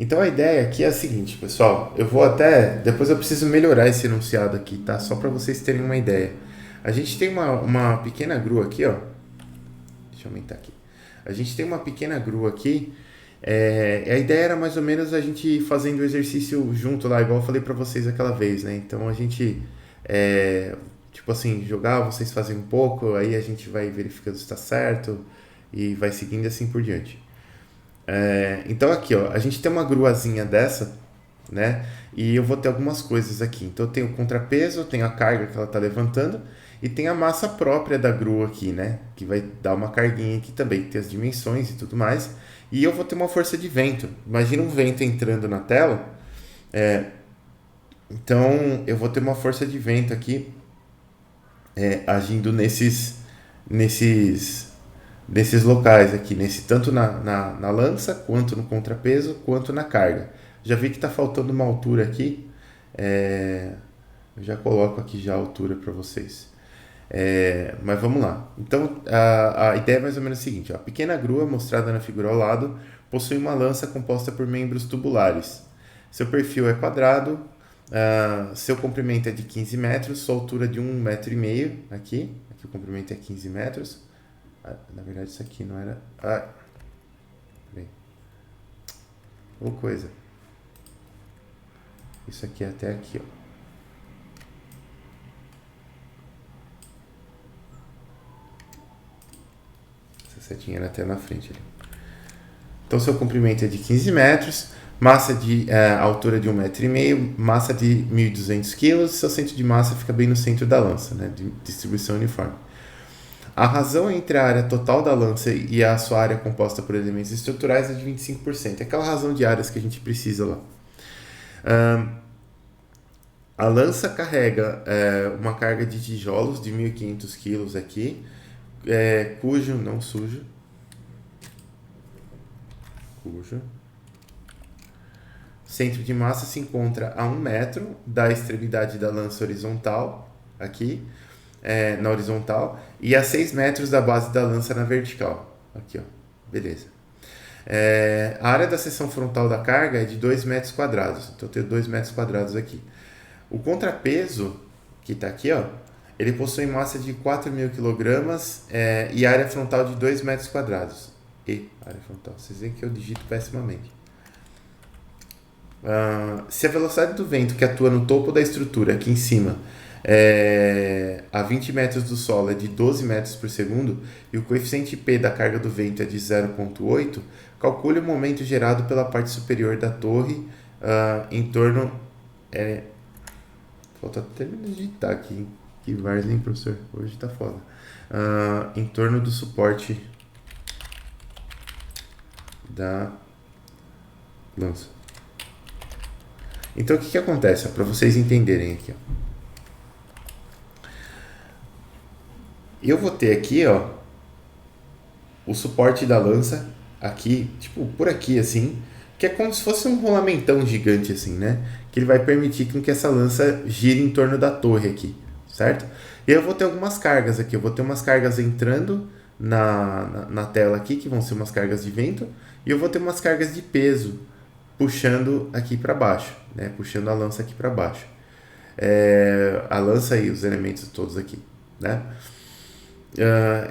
Então a ideia aqui é a seguinte, pessoal. Eu vou até. Depois eu preciso melhorar esse enunciado aqui, tá? Só para vocês terem uma ideia. A gente tem uma pequena grua aqui, ó. Deixa eu aumentar aqui. A gente tem uma pequena grua aqui. A ideia era mais ou menos a gente ir fazendo o exercício junto lá, igual eu falei para vocês aquela vez, né? Então a gente. Tipo assim, jogar, vocês fazem um pouco, aí a gente vai verificando se está certo e vai seguindo assim por diante. Então aqui, ó, a gente tem uma gruazinha dessa, né? E eu vou ter algumas coisas aqui. Então eu tenho o contrapeso, eu tenho a carga que ela está levantando e tem a massa própria da grua aqui, né? Que vai dar uma carguinha aqui também, tem as dimensões e tudo mais. E eu vou ter uma força de vento. Imagina um vento entrando na tela. Então eu vou ter uma força de vento aqui agindo nesses nesses locais aqui, tanto na lança, quanto no contrapeso, quanto na carga. Já vi que está faltando uma altura aqui, eu já coloco aqui já a altura para vocês. Mas vamos lá. Então a ideia é mais ou menos a seguinte: ó, a pequena grua mostrada na figura ao lado possui uma lança composta por membros tubulares. Seu perfil é quadrado, seu comprimento é de 15 metros, sua altura de 1,5 m aqui. Aqui o comprimento é 15 metros. Na verdade, isso aqui não era. Bem. Ou coisa. Isso aqui é até aqui, ó. Essa setinha era até na frente ali. Então, seu comprimento é de 15 metros, massa de altura de 1,5 m, massa de 1.200 kg, seu centro de massa fica bem no centro da lança, né? De distribuição uniforme. A razão entre a área total da lança e a sua área composta por elementos estruturais é de 25%. É aquela razão de áreas que a gente precisa lá. A lança carrega uma carga de tijolos de 1.500 kg aqui, cujo, não sujo, cujo centro de massa se encontra a 1 metro da extremidade da lança horizontal, aqui, na horizontal, e a 6 metros da base da lança na vertical. Aqui, ó. Beleza. A área da seção frontal da carga é de 2 metros quadrados. Então, eu tenho 2 metros quadrados aqui. O contrapeso, que está aqui, ó, ele possui massa de 4.000 kg e área frontal de 2 metros quadrados. Área frontal. Vocês veem que eu digito pessimamente. Se a velocidade do vento que atua no topo da estrutura, aqui em cima, a 20 metros do solo é de 12 metros por segundo e o coeficiente P da carga do vento é de 0,8, calcule o momento gerado pela parte superior da torre em torno... falta até me digitar aqui. Que várzea, hein, professor? Hoje tá foda. Em torno do suporte da lança. Então, o que acontece? Para vocês entenderem aqui, ó. Eu vou ter aqui, ó, o suporte da lança aqui, tipo, por aqui, assim, que é como se fosse um rolamentão gigante, assim, né? Que ele vai permitir que essa lança gire em torno da torre aqui, certo? E eu vou ter algumas cargas aqui. Eu vou ter umas cargas entrando na tela aqui, que vão ser umas cargas de vento, e eu vou ter umas cargas de peso puxando aqui para baixo, né? Puxando a lança aqui para baixo. A lança e os elementos todos aqui, né?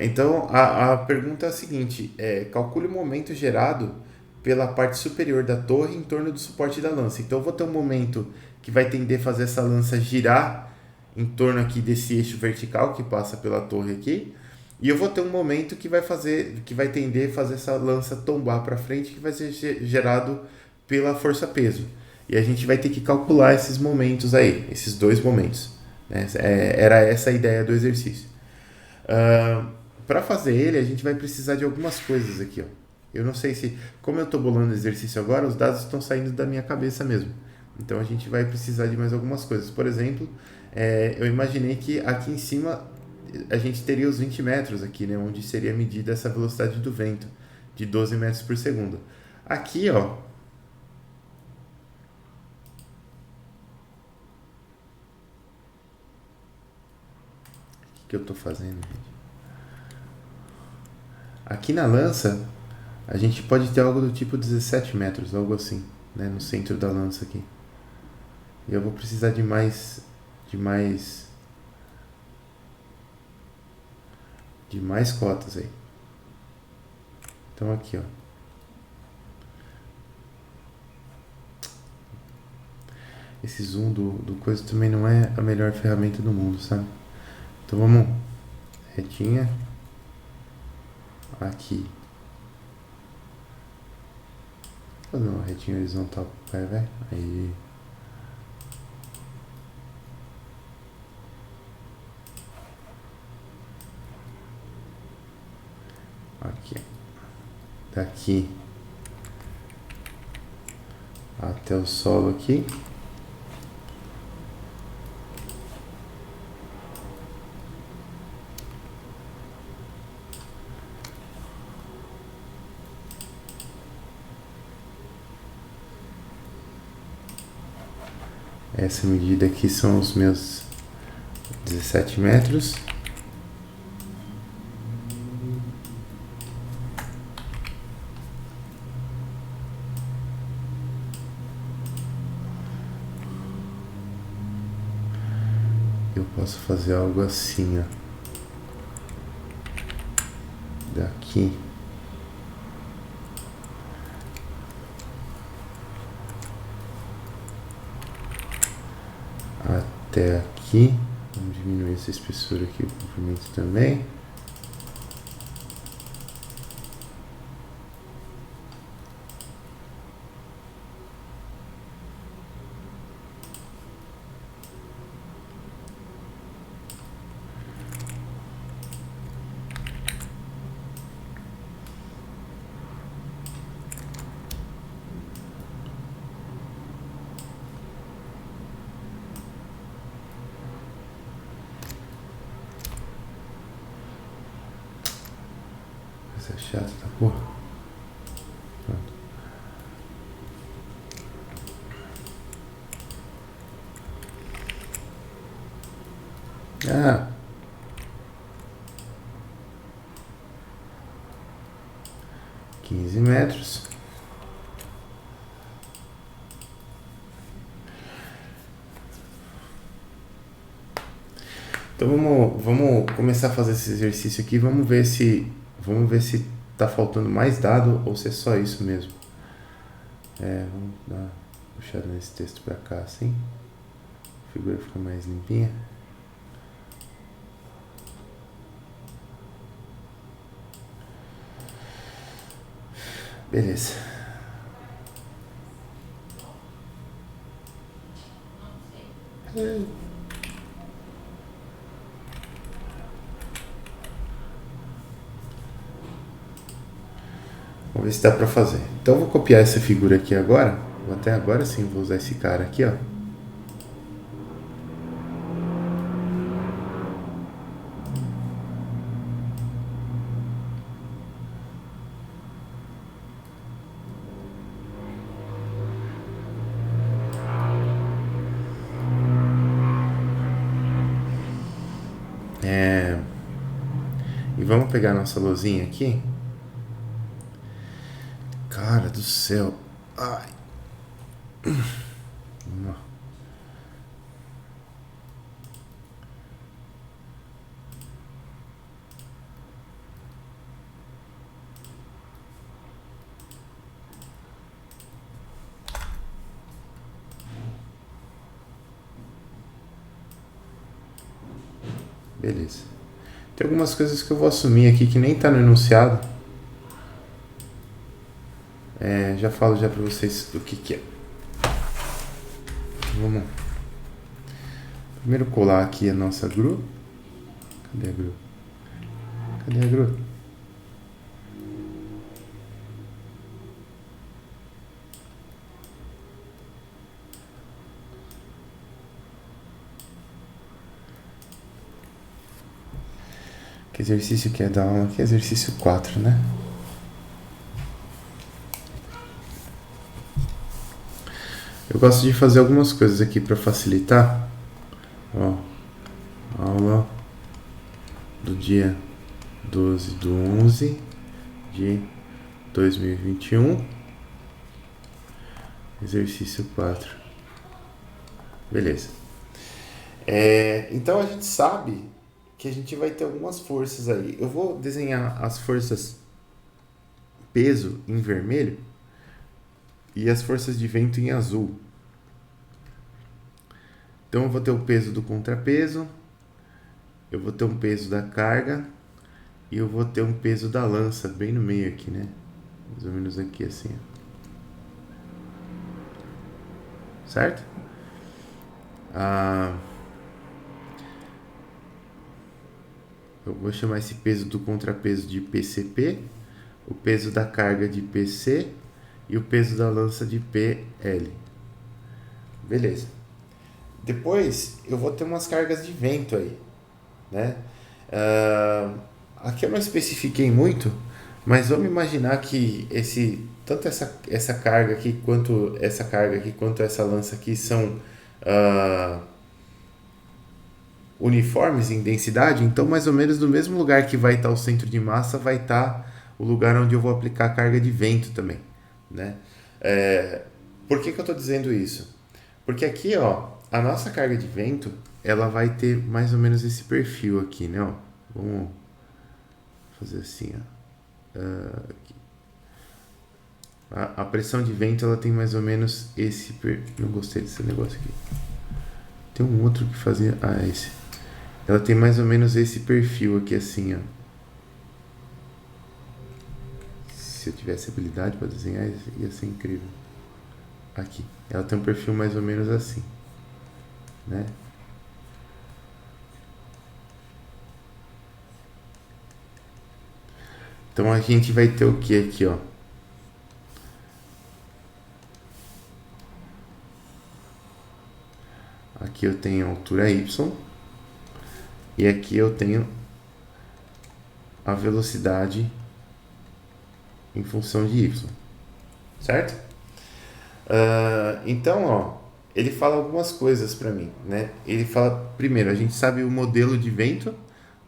Então a pergunta é a seguinte: calcule o momento gerado pela parte superior da torre em torno do suporte da lança. Então eu vou ter um momento que vai tender a fazer essa lança girar em torno aqui desse eixo vertical que passa pela torre aqui, e eu vou ter um momento que vai tender a fazer essa lança tombar para frente, que vai ser gerado pela força peso. E a gente vai ter que calcular esses momentos aí, esses dois momentos, né? Era essa a ideia do exercício. Para fazer ele, a gente vai precisar de algumas coisas aqui, ó. Eu não sei se, como eu estou bolando o exercício agora, os dados estão saindo da minha cabeça mesmo. Então a gente vai precisar de mais algumas coisas. Por exemplo, eu imaginei que aqui em cima a gente teria os 20 metros aqui, né? Onde seria medida essa velocidade do vento, de 12 metros por segundo. Aqui, ó, o que eu estou fazendo, gente? Aqui na lança, a gente pode ter algo do tipo 17 metros, algo assim. né, no centro da lança aqui. E eu vou precisar de mais cotas aí. Então aqui, ó. Esse zoom do coisa também não é a melhor ferramenta do mundo, sabe? Então vamos retinha aqui. Vou fazer uma retinha horizontal pro pai, velho. Aí. Aqui. Daqui até o solo aqui. Essa medida aqui são os meus 17 metros. Eu posso fazer algo assim, ó. Daqui até aqui. Vamos diminuir essa espessura aqui, o comprimento também. Essa é chata da porra. Pronto. Ah. metros. Então vamos começar a fazer esse exercício aqui. Vamos ver se tá faltando mais dado ou se é só isso mesmo. Vamos dar uma puxada nesse texto pra cá assim. A figura fica mais limpinha. Beleza. Vamos ver se dá pra fazer. Então eu vou copiar essa figura aqui agora. Até agora sim, vou usar esse cara aqui, ó. E vamos pegar a nossa luzinha aqui. Cara do céu. Ai. Beleza. Tem algumas coisas que eu vou assumir aqui que nem tá no enunciado. Já falo já pra vocês do que é. Vamos primeiro colar aqui a nossa GRU. Cadê a GRU? Cadê a GRU? Que exercício que é da aula aqui? Exercício 4, né? Eu gosto de fazer algumas coisas aqui para facilitar. Ó, aula do dia 12/11 de 2021. Exercício 4. Beleza. Então a gente sabe que a gente vai ter algumas forças aí. Eu vou desenhar as forças peso em vermelho e as forças de vento em azul. Então eu vou ter o peso do contrapeso, eu vou ter um peso da carga e eu vou ter um peso da lança bem no meio aqui, né? Mais ou menos aqui assim, ó. Certo? Eu vou chamar esse peso do contrapeso de PCP, o peso da carga de PC e o peso da lança de PL. Beleza. Depois eu vou ter umas cargas de vento aí, né? Aqui eu não especifiquei muito, mas vamos imaginar que tanto essa carga aqui quanto essa lança aqui são uniformes em densidade, então mais ou menos no mesmo lugar que vai estar o centro de massa vai estar o lugar onde eu vou aplicar a carga de vento também, né? Por que eu estou dizendo isso? Porque aqui, ó, a nossa carga de vento, ela vai ter mais ou menos esse perfil aqui, né? Ó, vamos fazer assim, ó. Aqui. A pressão de vento, ela tem mais ou menos esse perfil. Não gostei desse negócio aqui. Tem um outro que fazia... esse. Ela tem mais ou menos esse perfil aqui, assim, ó. Se eu tivesse habilidade para desenhar, ia ser incrível. Aqui. Ela tem um perfil mais ou menos assim, né? Então a gente vai ter o que aqui, ó? Aqui eu tenho a altura y e aqui eu tenho a velocidade em função de y, certo? Então, ó, ele fala algumas coisas para mim, né? Ele fala, primeiro, a gente sabe o modelo de vento,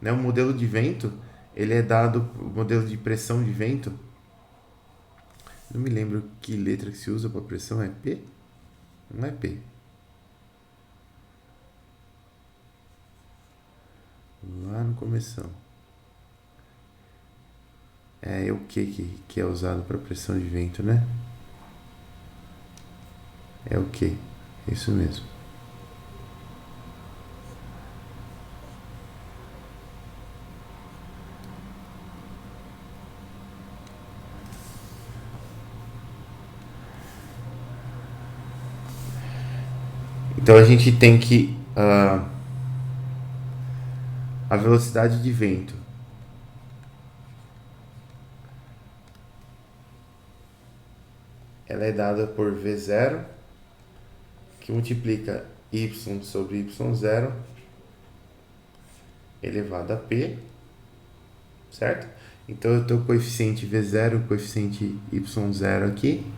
né? O modelo de vento, ele é dado, o modelo de pressão de vento, não me lembro que letra que se usa para pressão, é P? Não é P. Lá no começo. É o que é usado para pressão de vento, né? É o que? Isso mesmo. Então a gente tem que a velocidade de vento ela é dada por V0 que multiplica y sobre y0 elevado a p, certo? Então eu tenho o coeficiente V0, o coeficiente y0 aqui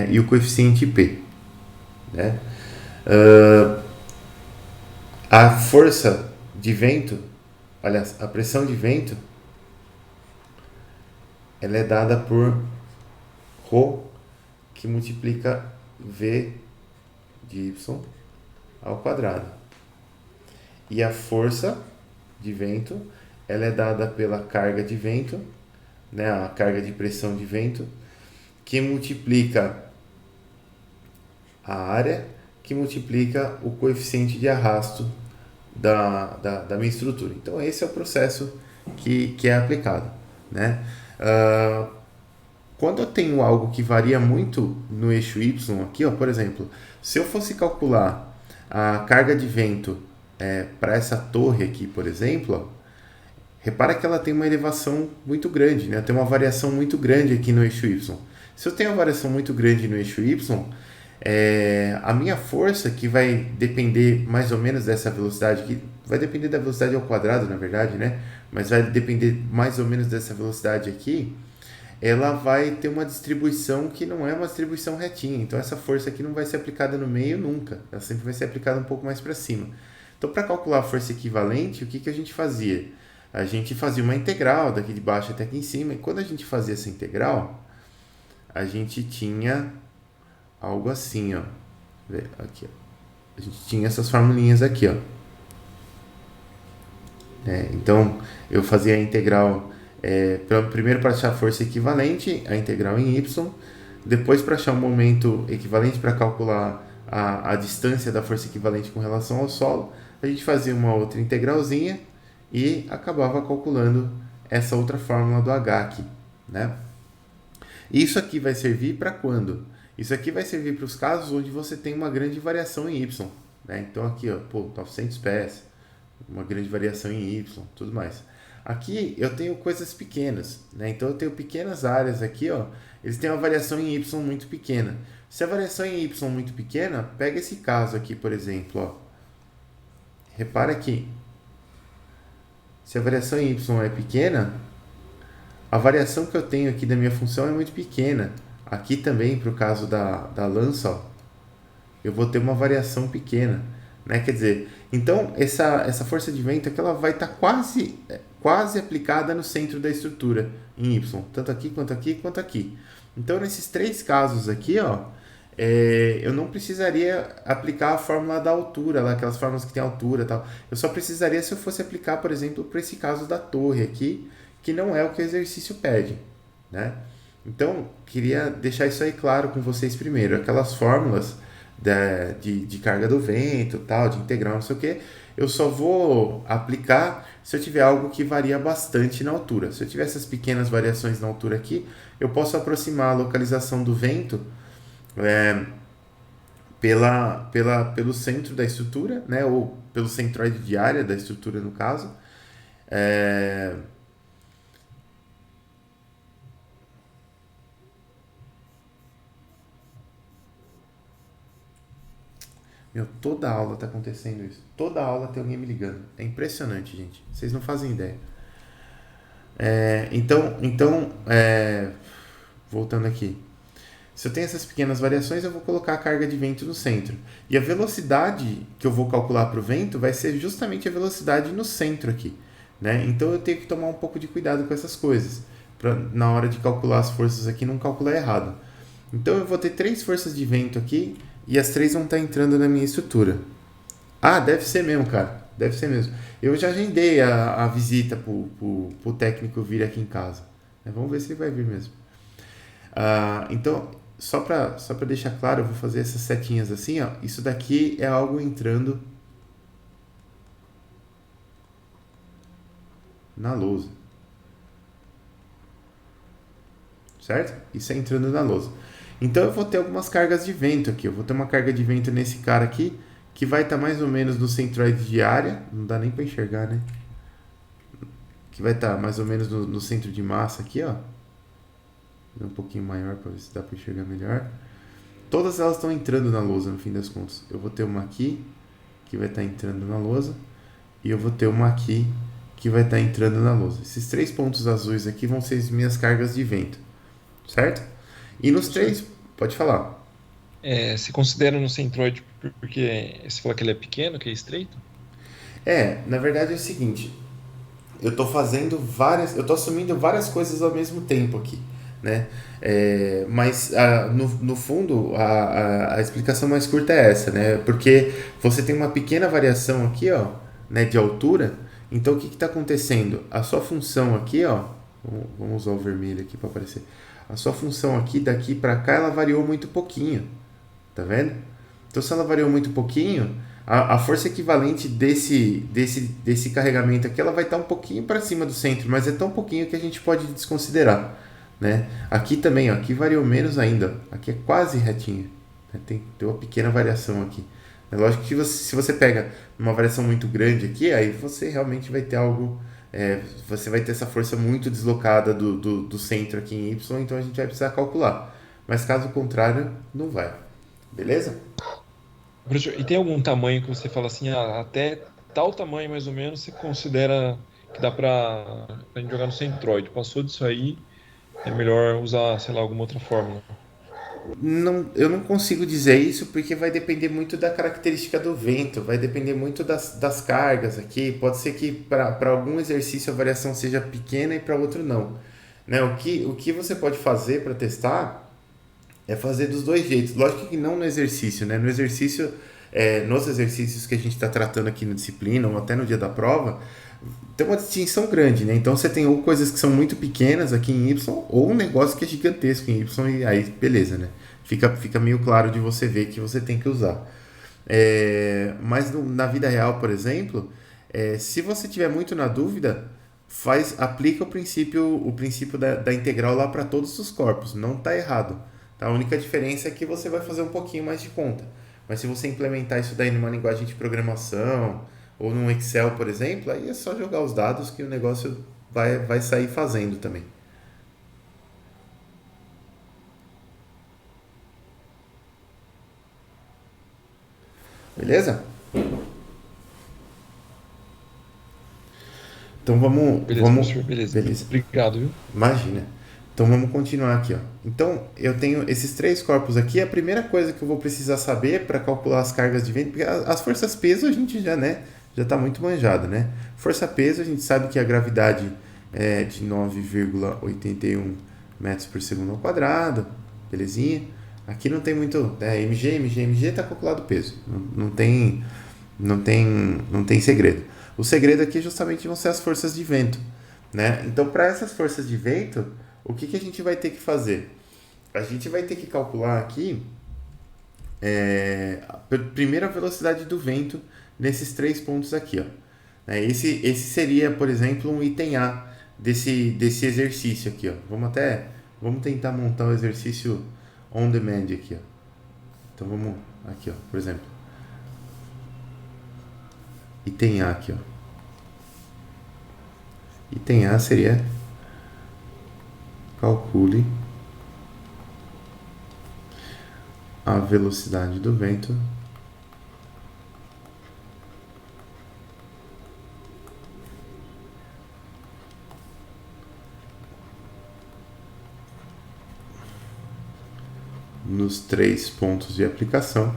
e o coeficiente p, né? A força de vento, aliás, a pressão de vento, ela é dada por ρ, que multiplica v de y ao quadrado. E a força de vento, ela é dada pela carga de vento, né, a carga de pressão de vento, que multiplica a área, que multiplica o coeficiente de arrasto da minha estrutura. Então esse é o processo que é aplicado, né? Quando eu tenho algo que varia muito no eixo Y aqui, ó, por exemplo, se eu fosse calcular a carga de vento para essa torre aqui, por exemplo, ó, repara que ela tem uma elevação muito grande, né? Tem uma variação muito grande aqui no eixo Y. Se eu tenho uma variação muito grande no eixo Y, a minha força, que vai depender mais ou menos dessa velocidade, que vai depender da velocidade ao quadrado, na verdade, né? Mas vai depender mais ou menos dessa velocidade aqui, ela vai ter uma distribuição que não é uma distribuição retinha. Então essa força aqui não vai ser aplicada no meio nunca. Ela sempre vai ser aplicada um pouco mais para cima. Então, para calcular a força equivalente, o que a gente fazia? A gente fazia uma integral daqui de baixo até aqui em cima. E quando a gente fazia essa integral, a gente tinha algo assim, ó. Aqui, ó. A gente tinha essas formulinhas aqui, ó. Então, eu fazia a integral, primeiro para achar a força equivalente, a integral em y, depois para achar o momento equivalente para calcular a distância da força equivalente com relação ao solo, a gente fazia uma outra integralzinha e acabava calculando essa outra fórmula do H aqui, né? Isso aqui vai servir para quando? Isso aqui vai servir para os casos onde você tem uma grande variação em y, né? Então aqui, ó, 900 pés, uma grande variação em y, tudo mais. Aqui eu tenho coisas pequenas, né? Então eu tenho pequenas áreas aqui, ó, eles têm uma variação em y muito pequena. Se a variação em y muito pequena, pega esse caso aqui, por exemplo, ó. Repara que se a variação em y é pequena, a variação que eu tenho aqui da minha função é muito pequena. Aqui também, para o caso da lança, ó, eu vou ter uma variação pequena, né? Quer dizer, então essa força de vento aqui, ela vai estar quase aplicada no centro da estrutura, em y, tanto aqui, quanto aqui, quanto aqui. Então, nesses três casos aqui, ó, eu não precisaria aplicar a fórmula da altura, lá, aquelas fórmulas que tem altura e tal. Eu só precisaria se eu fosse aplicar, por exemplo, para esse caso da torre aqui, que não é o que o exercício pede, né? Então, queria deixar isso aí claro com vocês primeiro. Aquelas fórmulas de carga do vento, tal, de integral, não sei o que, eu só vou aplicar se eu tiver algo que varia bastante na altura. Se eu tiver essas pequenas variações na altura aqui, eu posso aproximar a localização do vento pelo centro da estrutura, né, ou pelo centroide de área da estrutura, no caso. Meu, toda aula tá acontecendo isso. Toda aula tem alguém me ligando. É impressionante, gente. Vocês não fazem ideia. Voltando aqui. Se eu tenho essas pequenas variações, eu vou colocar a carga de vento no centro. E a velocidade que eu vou calcular para o vento vai ser justamente a velocidade no centro aqui, né? Então eu tenho que tomar um pouco de cuidado com essas coisas, para na hora de calcular as forças aqui não calcular errado. Então eu vou ter três forças de vento aqui e as três vão estar entrando na minha estrutura. Ah, deve ser mesmo, cara. Deve ser mesmo. Eu já agendei a visita pro técnico vir aqui em casa. Vamos ver se ele vai vir mesmo. Então, só para deixar claro, eu vou fazer essas setinhas assim, ó. Isso daqui é algo entrando na lousa. Certo? Isso é entrando na lousa. Então eu vou ter algumas cargas de vento aqui. Eu vou ter uma carga de vento nesse cara aqui, que vai estar mais ou menos no centroide de área. Não dá nem para enxergar, né? Que vai estar mais ou menos no centro de massa aqui, ó. Um pouquinho maior para ver se dá para enxergar melhor. Todas elas estão entrando na lousa, no fim das contas. Eu vou ter uma aqui, que vai estar entrando na lousa. E eu vou ter uma aqui, que vai estar entrando na lousa. Esses três pontos azuis aqui vão ser as minhas cargas de vento. Certo? E nos três, pode falar. Se considera no centroide porque você falou que ele é pequeno, que é estreito? Na verdade é o seguinte, eu estou assumindo várias coisas ao mesmo tempo aqui, né? Mas no fundo a explicação mais curta é essa, né? Porque você tem uma pequena variação aqui, ó, né, de altura. Então o que está acontecendo? A sua função aqui, ó, vamos usar o vermelho aqui para aparecer. A sua função aqui, daqui para cá, ela variou muito pouquinho. Tá vendo? Então, se ela variou muito pouquinho, a força equivalente desse carregamento aqui, ela vai estar um pouquinho para cima do centro, mas é tão pouquinho que a gente pode desconsiderar, né? Aqui também, ó, aqui variou menos ainda. Aqui é quase retinho. Tem uma pequena variação aqui. É lógico que se você pega uma variação muito grande aqui, aí você realmente vai ter algo... você vai ter essa força muito deslocada do centro aqui em Y, então a gente vai precisar calcular. Mas caso contrário, não vai. Beleza? Professor, e tem algum tamanho que você fala assim, até tal tamanho mais ou menos, você considera que dá pra gente jogar no centroide? Passou disso aí, é melhor usar, sei lá, alguma outra fórmula. Não, eu não consigo dizer isso porque vai depender muito da característica do vento, vai depender muito das cargas aqui. Pode ser que para algum exercício a variação seja pequena e para outro não. Né? O que você pode fazer para testar é fazer dos dois jeitos. Lógico que não no exercício, né? No exercício, nos exercícios que a gente está tratando aqui na disciplina, ou até no dia da prova, tem uma distinção grande, né? Então você tem ou coisas que são muito pequenas aqui em Y, ou um negócio que é gigantesco em Y, e aí beleza, né? Fica meio claro de você ver que você tem que usar. Mas na vida real, por exemplo, se você tiver muito na dúvida, aplica o princípio da integral lá para todos os corpos. Não está errado. Tá? A única diferença é que você vai fazer um pouquinho mais de conta. Mas se você implementar isso daí numa linguagem de programação ou num Excel, por exemplo, aí é só jogar os dados que o negócio vai sair fazendo também. Beleza? Então vamos, Beleza, vamos, professor, beleza. beleza. Obrigado, viu? Imagina. Então vamos continuar aqui, ó. Então eu tenho esses três corpos aqui. A primeira coisa que eu vou precisar saber para calcular as cargas de vento, porque as forças peso a gente já está muito manjado, né? Força peso a gente sabe que a gravidade é de 9,81 metros por segundo ao quadrado, belezinha. Aqui não tem muito, mg está calculado o peso. Não tem segredo. O segredo aqui justamente vão ser as forças de vento, né? Então, para essas forças de vento, o que a gente vai ter que fazer? A gente vai ter que calcular aqui primeiro a velocidade do vento nesses três pontos aqui, ó. Esse seria, por exemplo, um item A desse exercício aqui, ó. Vamos tentar montar o exercício on demand aqui, ó. Então vamos aqui, ó, por exemplo, item A aqui, ó. Item A seria calcule a velocidade do vento nos três pontos de aplicação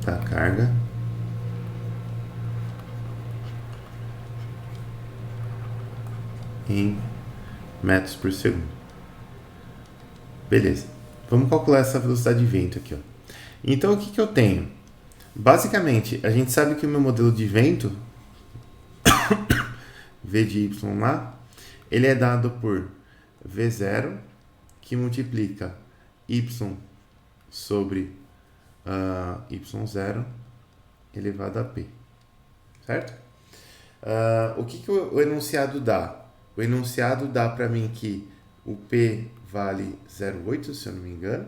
da carga em metros por segundo. Beleza. Vamos calcular essa velocidade de vento aqui, ó. Então o que eu tenho? Basicamente, a gente sabe que o meu modelo de vento V de Y lá, ele é dado por V0 que multiplica Y sobre Y0 elevado a P, certo? O que o enunciado dá? O enunciado dá para mim que o P vale 0,8, se eu não me engano.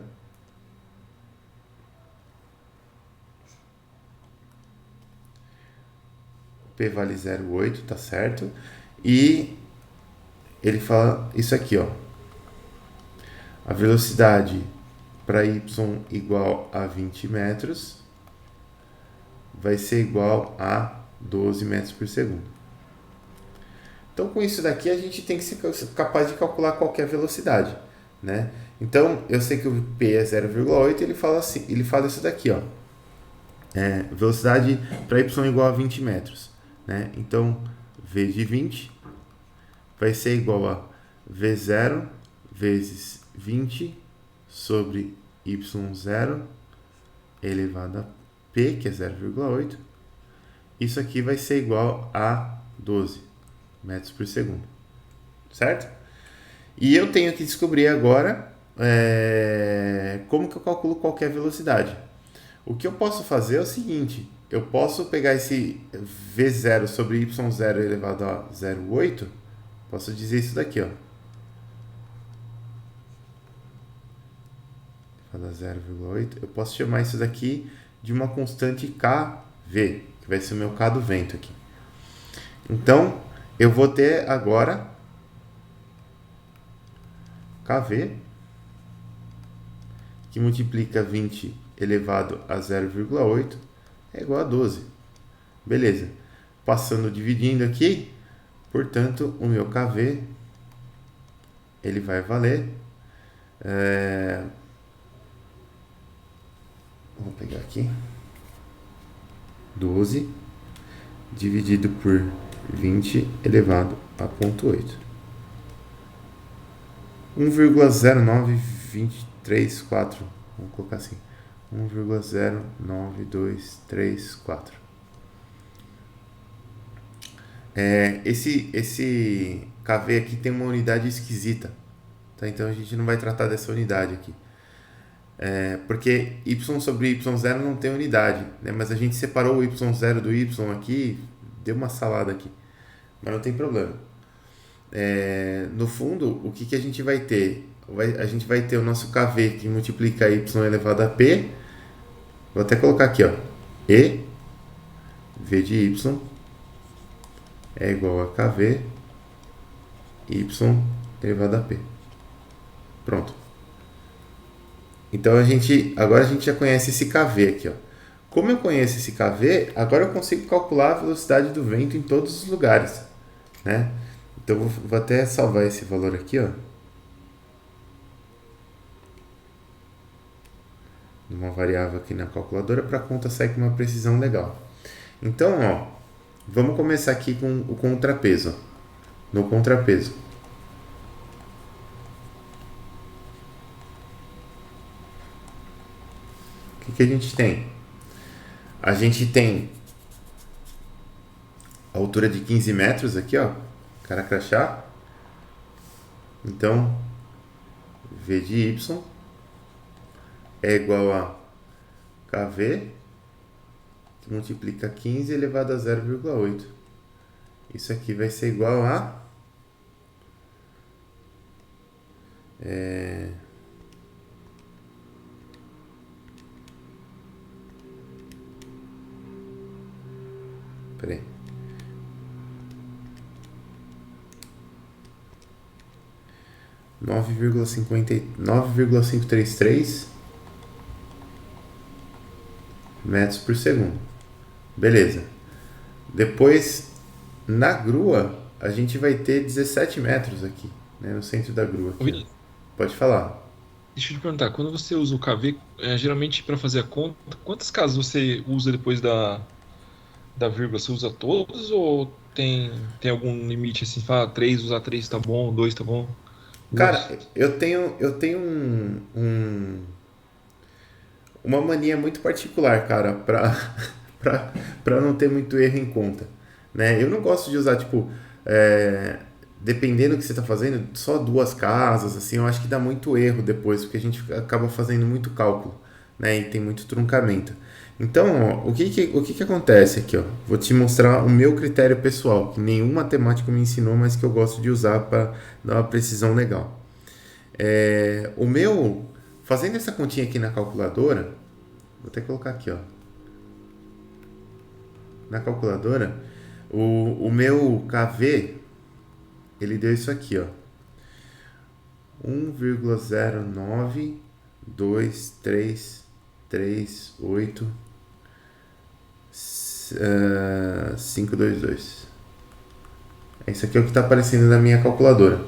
O P vale 0,8, tá certo? E ele fala isso aqui, ó. A velocidade para y igual a 20 metros vai ser igual a 12 metros por segundo. Então, com isso daqui, a gente tem que ser capaz de calcular qualquer velocidade, né? Então, eu sei que o P é 0,8, ele fala assim, ele fala isso daqui, ó. Velocidade para y igual a 20 metros, né? Então, V de 20 vai ser igual a V0 vezes 20 sobre y0 elevado a P, que é 0,8. Isso aqui vai ser igual a 12 metros por segundo, certo? E eu tenho que descobrir agora como que eu calculo qualquer velocidade. O que eu posso fazer é o seguinte, eu posso pegar esse V0 sobre y0 elevado a 0,8, posso dizer isso daqui, ó. Elevado a 0,8, eu posso chamar isso daqui de uma constante kV, que vai ser o meu K do vento aqui. Então, eu vou ter agora kV, que multiplica 20 elevado a 0,8 é igual a 12. Beleza. Passando, dividindo aqui, portanto, o meu kV, ele vai valer... Vou pegar aqui. 12 dividido por 20 elevado a 0,8. 1,09234. Vamos colocar assim. 1,09234. Esse KV aqui tem uma unidade esquisita. Tá? Então a gente não vai tratar dessa unidade aqui. Porque y sobre y0 não tem unidade, né? Mas a gente separou o y0 do y aqui, deu uma salada aqui, mas não tem problema. No fundo, o que a gente vai ter? A gente vai ter o nosso KV que multiplica y elevado a p, vou até colocar aqui, ó, e v de y é igual a kv y elevado a p. Pronto. Então agora a gente já conhece esse KV aqui, ó. Como eu conheço esse KV, agora eu consigo calcular a velocidade do vento em todos os lugares, né? Então vou até salvar esse valor aqui, ó, numa variável aqui na calculadora, para a conta sair com uma precisão legal. Então, ó, vamos começar aqui com o contrapeso. No contrapeso, o que a gente tem? A gente tem a altura de 15 metros aqui, ó, cara crachá. Então, V de Y é igual a KV, que multiplica 15 elevado a 0,8. Isso aqui vai ser igual a... Peraí. 9,533 metros por segundo. Beleza. Depois, na grua, a gente vai ter 17 metros aqui, né, no centro da grua. Aqui, pode falar. Deixa eu te perguntar, quando você usa o KV, geralmente para fazer a conta, quantas casas você usa depois da vírgula? Você usa todos ou tem algum limite assim? Fala, usar 3 tá bom, 2 tá bom? Cara, eu tenho uma mania muito particular, cara, pra não ter muito erro em conta, né? Eu não gosto de usar, tipo, dependendo do que você tá fazendo, só 2 casas, assim, eu acho que dá muito erro depois, porque a gente acaba fazendo muito cálculo, né? E tem muito truncamento. Então, ó, o que acontece aqui, ó? Vou te mostrar o meu critério pessoal, que nenhum matemático me ensinou, mas que eu gosto de usar para dar uma precisão legal. Fazendo essa continha aqui na calculadora, vou até colocar aqui, ó. Na calculadora, o meu KV, ele deu isso aqui, ó. 1,092338522. Isso aqui é o que está aparecendo na minha calculadora.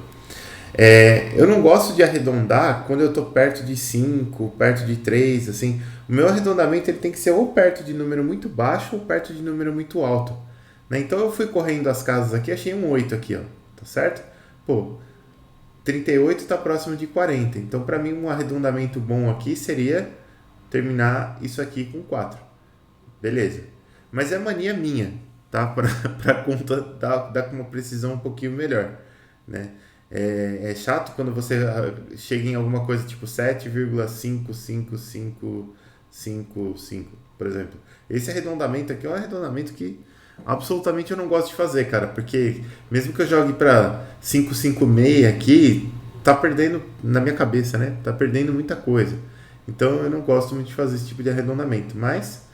Eu não gosto de arredondar quando eu estou perto de 5, perto de 3, assim. O meu arredondamento ele tem que ser ou perto de número muito baixo ou perto de número muito alto, né? Então eu fui correndo as casas aqui, achei um 8 aqui, ó, tá certo? Pô, 38 está próximo de 40, então para mim um arredondamento bom aqui seria terminar isso aqui com 4. Beleza. Mas é mania minha, tá? Para conta dar com uma precisão um pouquinho melhor, né? É chato quando você chega em alguma coisa tipo 7,55555, por exemplo. Esse arredondamento aqui é um arredondamento que absolutamente eu não gosto de fazer, cara, porque mesmo que eu jogue para 556 aqui, tá perdendo na minha cabeça, né? Tá perdendo muita coisa. Então eu não gosto muito de fazer esse tipo de arredondamento, mas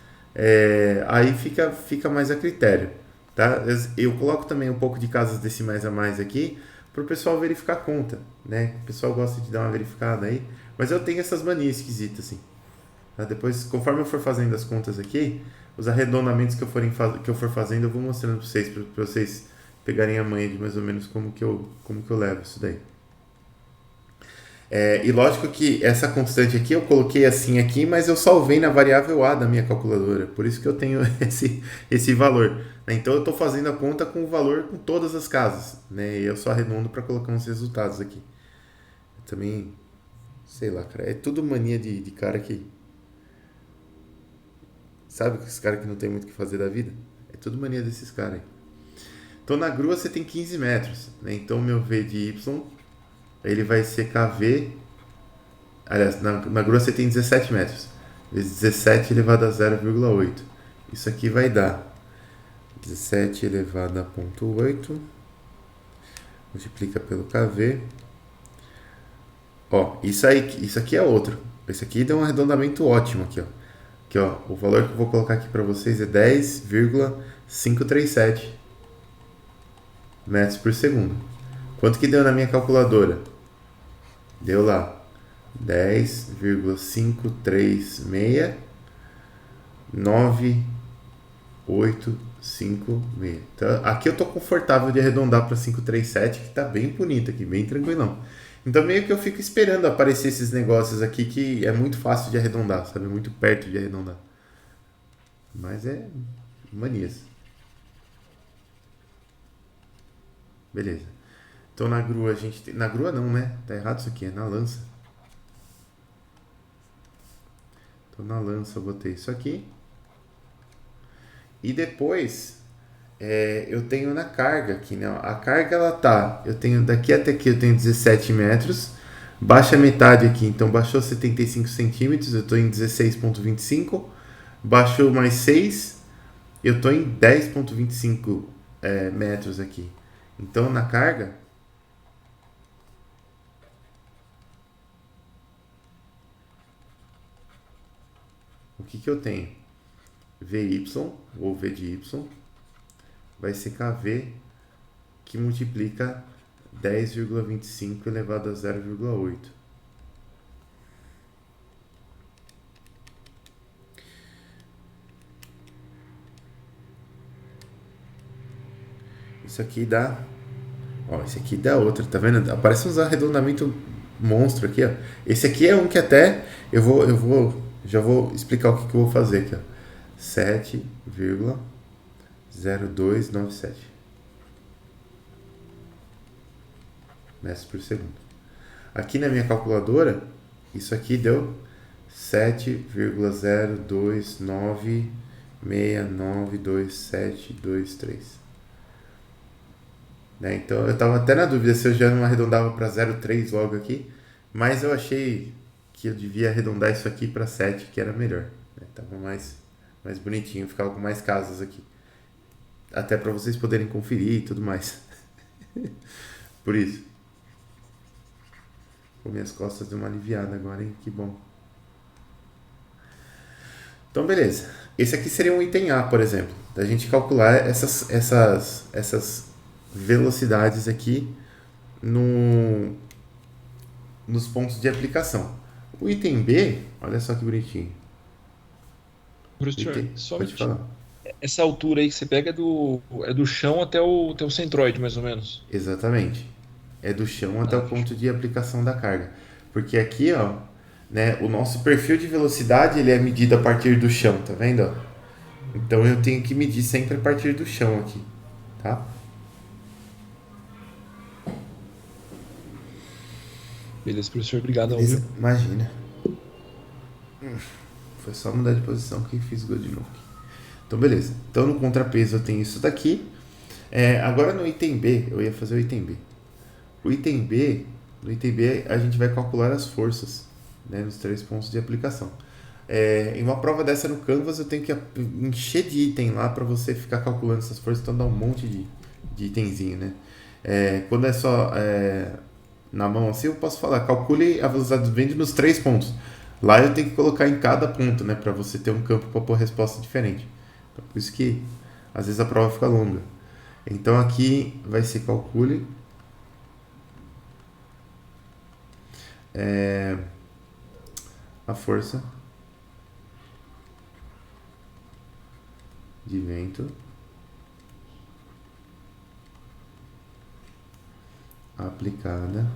aí fica mais a critério, tá? Eu coloco também um pouco de casas decimais a mais aqui para o pessoal verificar a conta, né? O pessoal gosta de dar uma verificada aí, mas eu tenho essas manias esquisitas assim, tá? Depois, conforme eu for fazendo as contas aqui, os arredondamentos que eu for fazendo, eu vou mostrando para vocês pegarem a manha de mais ou menos como que eu levo isso daí. E lógico que essa constante aqui eu coloquei assim aqui, mas eu salvei na variável A da minha calculadora. Por isso que eu tenho esse valor. Né? Então eu estou fazendo a conta com o valor com todas as casas. Né? E eu só arredondo para colocar uns resultados aqui. Também, sei lá, cara. É tudo mania de cara que. Sabe esses caras que não tem muito o que fazer da vida? É tudo mania desses caras aí. Então na grua você tem 15 metros. Né? Então meu V de Y ele vai ser KV. Aliás, na grua você tem 17 metros. Vezes 17 elevado a 0,8. Isso aqui vai dar 17 elevado a 0,8. Multiplica pelo KV. Ó, isso aqui é outro. Esse aqui deu um arredondamento ótimo aqui, ó. Aqui, ó, o valor que eu vou colocar aqui para vocês é 10,537 metros por segundo. Quanto que deu na minha calculadora? Deu lá 10,536,9856. Então, aqui eu tô confortável de arredondar para 537, que tá bem bonito aqui, bem tranquilão. Então meio que eu fico esperando aparecer esses negócios aqui que é muito fácil de arredondar, sabe? Muito perto de arredondar. Mas é manias. Beleza. Então na grua a gente tem. Na grua não, né? Tá errado isso aqui, é na lança. Então na lança eu botei isso aqui. E depois eu tenho na carga aqui, né? A carga ela tá. Eu tenho daqui até aqui eu tenho 17 metros. Baixa a metade aqui, então baixou 75 centímetros, eu estou em 16,25. Baixou mais 6, eu estou em 10,25 metros aqui. Então na carga, o que, que eu tenho? VY, ou V de Y, vai ser KV, que multiplica 10,25 elevado a 0,8. Isso aqui dá. Ó, esse aqui dá outro, tá vendo? Aparece uns arredondamentos monstro aqui, ó. Esse aqui é um que até já vou explicar o que, que eu vou fazer aqui, ó. 7,0297 metros por segundo. Aqui na minha calculadora, isso aqui deu 7,029692723. Né? Então eu estava até na dúvida se eu já não arredondava para 0,3 logo aqui, mas eu achei que eu devia arredondar isso aqui para 7, que era melhor. Né? Tava mais bonitinho, ficava com mais casas aqui. Até para vocês poderem conferir e tudo mais. Por isso. Pô, minhas costas deu uma aliviada agora, hein? Que bom. Então, beleza. Esse aqui seria um item A, por exemplo. Da gente calcular essas velocidades aqui no, nos pontos de aplicação. O item B, olha só que bonitinho. Professor, Pode somente falar. essa altura aí que você pega é do chão até o centroide, mais ou menos. Exatamente. É do chão até Ah, o fechou. ponto de aplicação da carga. Porque aqui, ó, né, o nosso perfil de velocidade ele é medido a partir do chão, tá vendo? Ó? Então eu tenho que medir sempre a partir do chão aqui, tá? Beleza, professor, obrigadão, Beleza? viu? Imagina. Foi só mudar de posição que fiz gol de novo. Então, beleza. Então, no contrapeso eu tenho isso daqui. Agora no item B, eu ia fazer o item B. O item B, no item B a gente vai calcular as forças, né, nos 3 pontos de aplicação. Em uma prova dessa no Canvas eu tenho que encher de item lá para você ficar calculando essas forças, então dá um monte de itemzinho, né? Quando é só na mão assim, eu posso falar, calcule a velocidade do vento nos 3 pontos. Lá eu tenho que colocar em cada ponto, né, para você ter um campo para pôr resposta diferente. Então, por isso que às vezes a prova fica longa. Então aqui vai ser calcule a força de vento aplicada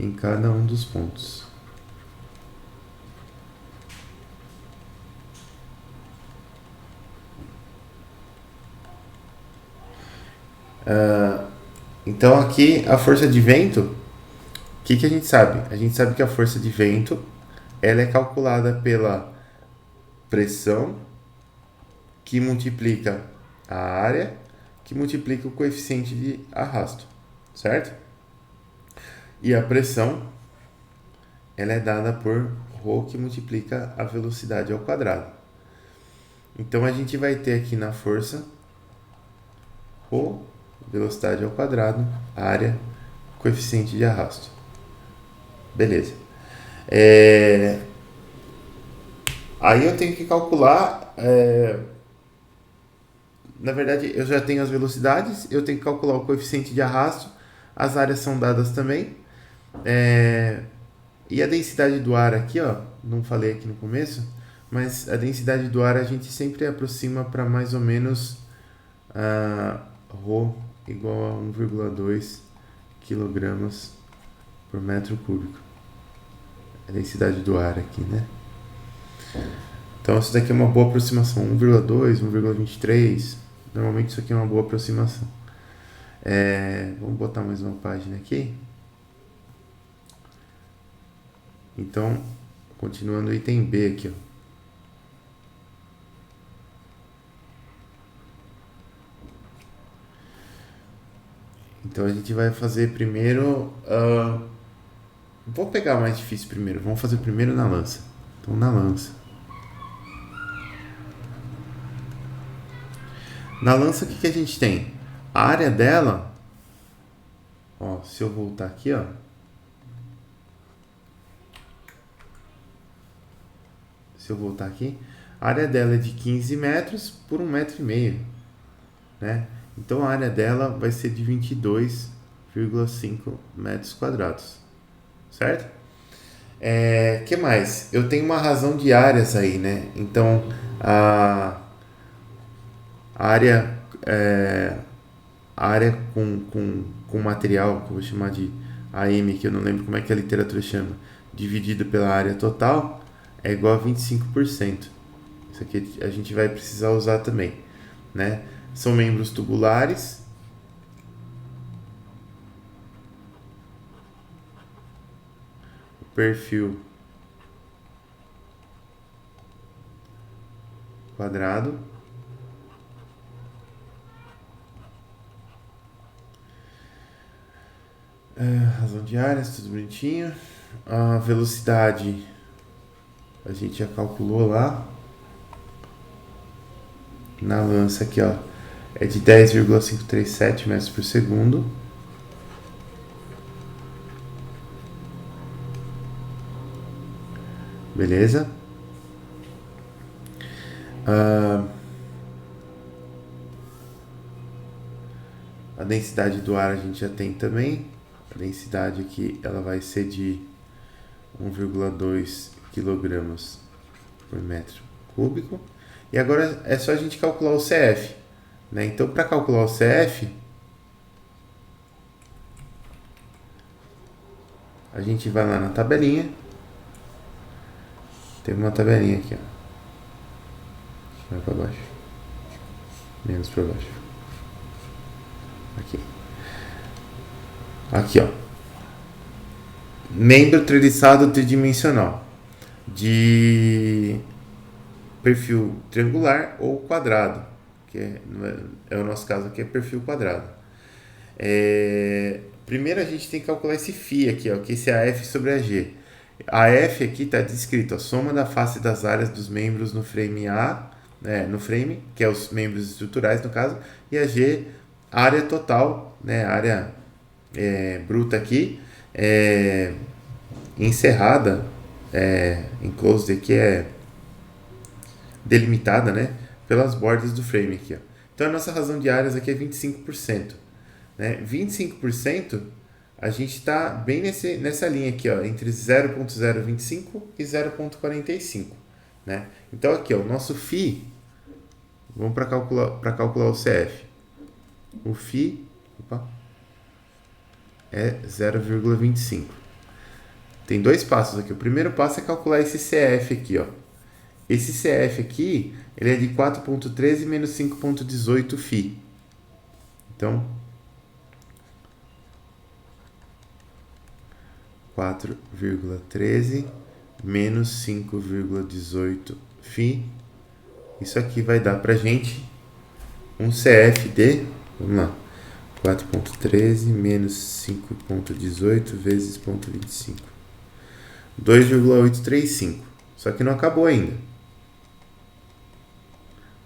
em cada um dos pontos. Então aqui a força de vento, o que a gente sabe? A gente sabe que a força de vento ela é calculada pela pressão que multiplica a área que multiplica o coeficiente de arrasto, certo? E a pressão ela é dada por ρ que multiplica a velocidade ao quadrado. Então a gente vai ter aqui na força ρ, velocidade ao quadrado, área, coeficiente de arrasto. Beleza. Aí eu tenho que calcular. Na verdade, eu já tenho as velocidades, eu tenho que calcular o coeficiente de arrasto, as áreas são dadas também. E a densidade do ar aqui, ó, não falei aqui no começo, mas a densidade do ar a gente sempre aproxima para mais ou menos ρ igual a 1,2 kg por metro cúbico. A densidade do ar aqui, né? Então isso daqui é uma boa aproximação, 1,2, 1,23. Normalmente isso aqui é uma boa aproximação. Vamos botar mais uma página aqui. Então, continuando o item B aqui, ó. Então a gente vai fazer primeiro. Vou pegar o mais difícil primeiro. Vamos fazer primeiro na lança. Então na lança. Na lança o que a gente tem? A área dela. Ó, se eu voltar aqui, ó. A área dela é de 15 metros por 1,5 metro, né? Então a área dela vai ser de 22,5 metros quadrados, certo? Que mais? Eu tenho uma razão de áreas aí, né? Então a área com material, que eu vou chamar de AM, que eu não lembro como é que a literatura chama, dividido pela área total, é igual a 25%. Isso aqui a gente vai precisar usar também, né? São membros tubulares. O perfil quadrado. Razão de áreas, tudo bonitinho. A velocidade a gente já calculou lá. Na lança aqui, ó, é de 10,537 metros por segundo. Beleza? A densidade do ar a gente já tem também. A densidade aqui ela vai ser de 1,2 kg por metro cúbico. E agora é só a gente calcular o CF, né? Então, para calcular o CF, a gente vai lá na tabelinha. Tem uma tabelinha aqui, ó. Vai para baixo. Menos para baixo. Aqui, ó. Membro treliçado tridimensional de perfil triangular ou quadrado, que é o nosso caso aqui, é perfil quadrado. Primeiro a gente tem que calcular esse φ aqui, ó, que esse é AF sobre AG. A F aqui está descrito a soma da face das áreas dos membros no frame no frame, que é os membros estruturais no caso, e a G, a área total, né, a área bruta aqui, encerrada, enclosed aqui delimitada, né, pelas bordas do frame aqui, ó. Então a nossa razão de áreas aqui é 25%, né? 25% a gente está bem nessa linha aqui, ó, entre 0,025 e 0,45, né? Então aqui, ó, o nosso φ, vamos para calcular o CF. O φ é 0,25. Tem dois passos aqui. O primeiro passo é calcular esse CF aqui, ó. Esse CF aqui, ele é de 4,13 menos 5,18 φ. Então, 4,13 menos 5,18 φ. Isso aqui vai dar pra gente um CF de, vamos lá, 4,13 menos 5,18 vezes 0,25. 2,835. Só que não acabou ainda.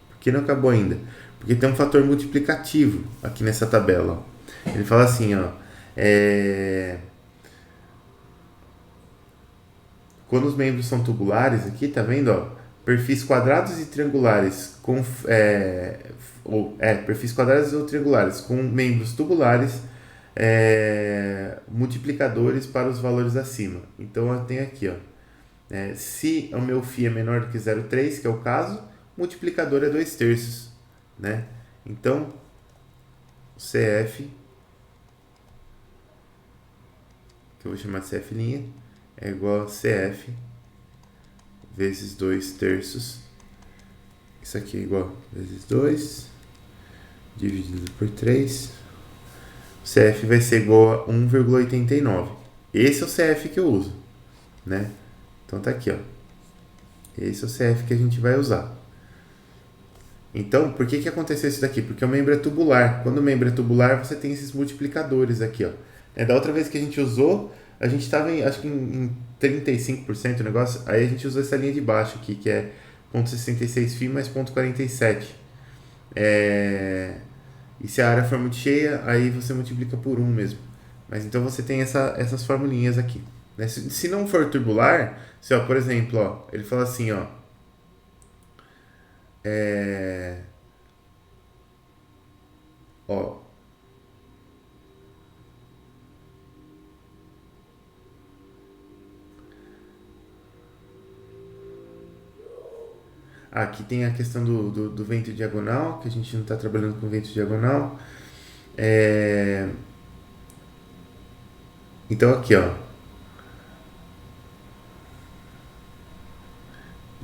Por que não acabou ainda? Porque tem um fator multiplicativo aqui nessa tabela. Ó. Ele fala assim, ó, quando os membros são tubulares aqui, tá vendo? Ó, perfis quadrados e triangulares com perfis quadrados ou triangulares com membros tubulares, multiplicadores para os valores acima. Então eu tenho aqui, ó, se o meu φ é menor do que 0,3, que é o caso, multiplicador é 2/3, né? Então CF, que eu vou chamar de CF', é igual a CF vezes 2/3. Isso aqui é igual a vezes 2 dividido por 3. O CF vai ser igual a 1,89. Esse é o CF que eu uso, né? Então tá aqui, ó. Esse é o CF que a gente vai usar. Então, por que aconteceu isso daqui? Porque o membro é tubular. Quando o membro é tubular, você tem esses multiplicadores aqui, ó. Da outra vez que a gente usou, a gente estava acho que em 35% do negócio, aí a gente usou essa linha de baixo aqui, que é 0,66 φ mais 0,47. E se a área for muito cheia, aí você multiplica por 1 mesmo. Mas então você tem essas formulinhas aqui. Né? Se não for tubular, se, ó, por exemplo, ó, ele fala assim, ó, ó, aqui tem a questão do vento diagonal, que a gente não está trabalhando com vento diagonal. Então aqui, ó,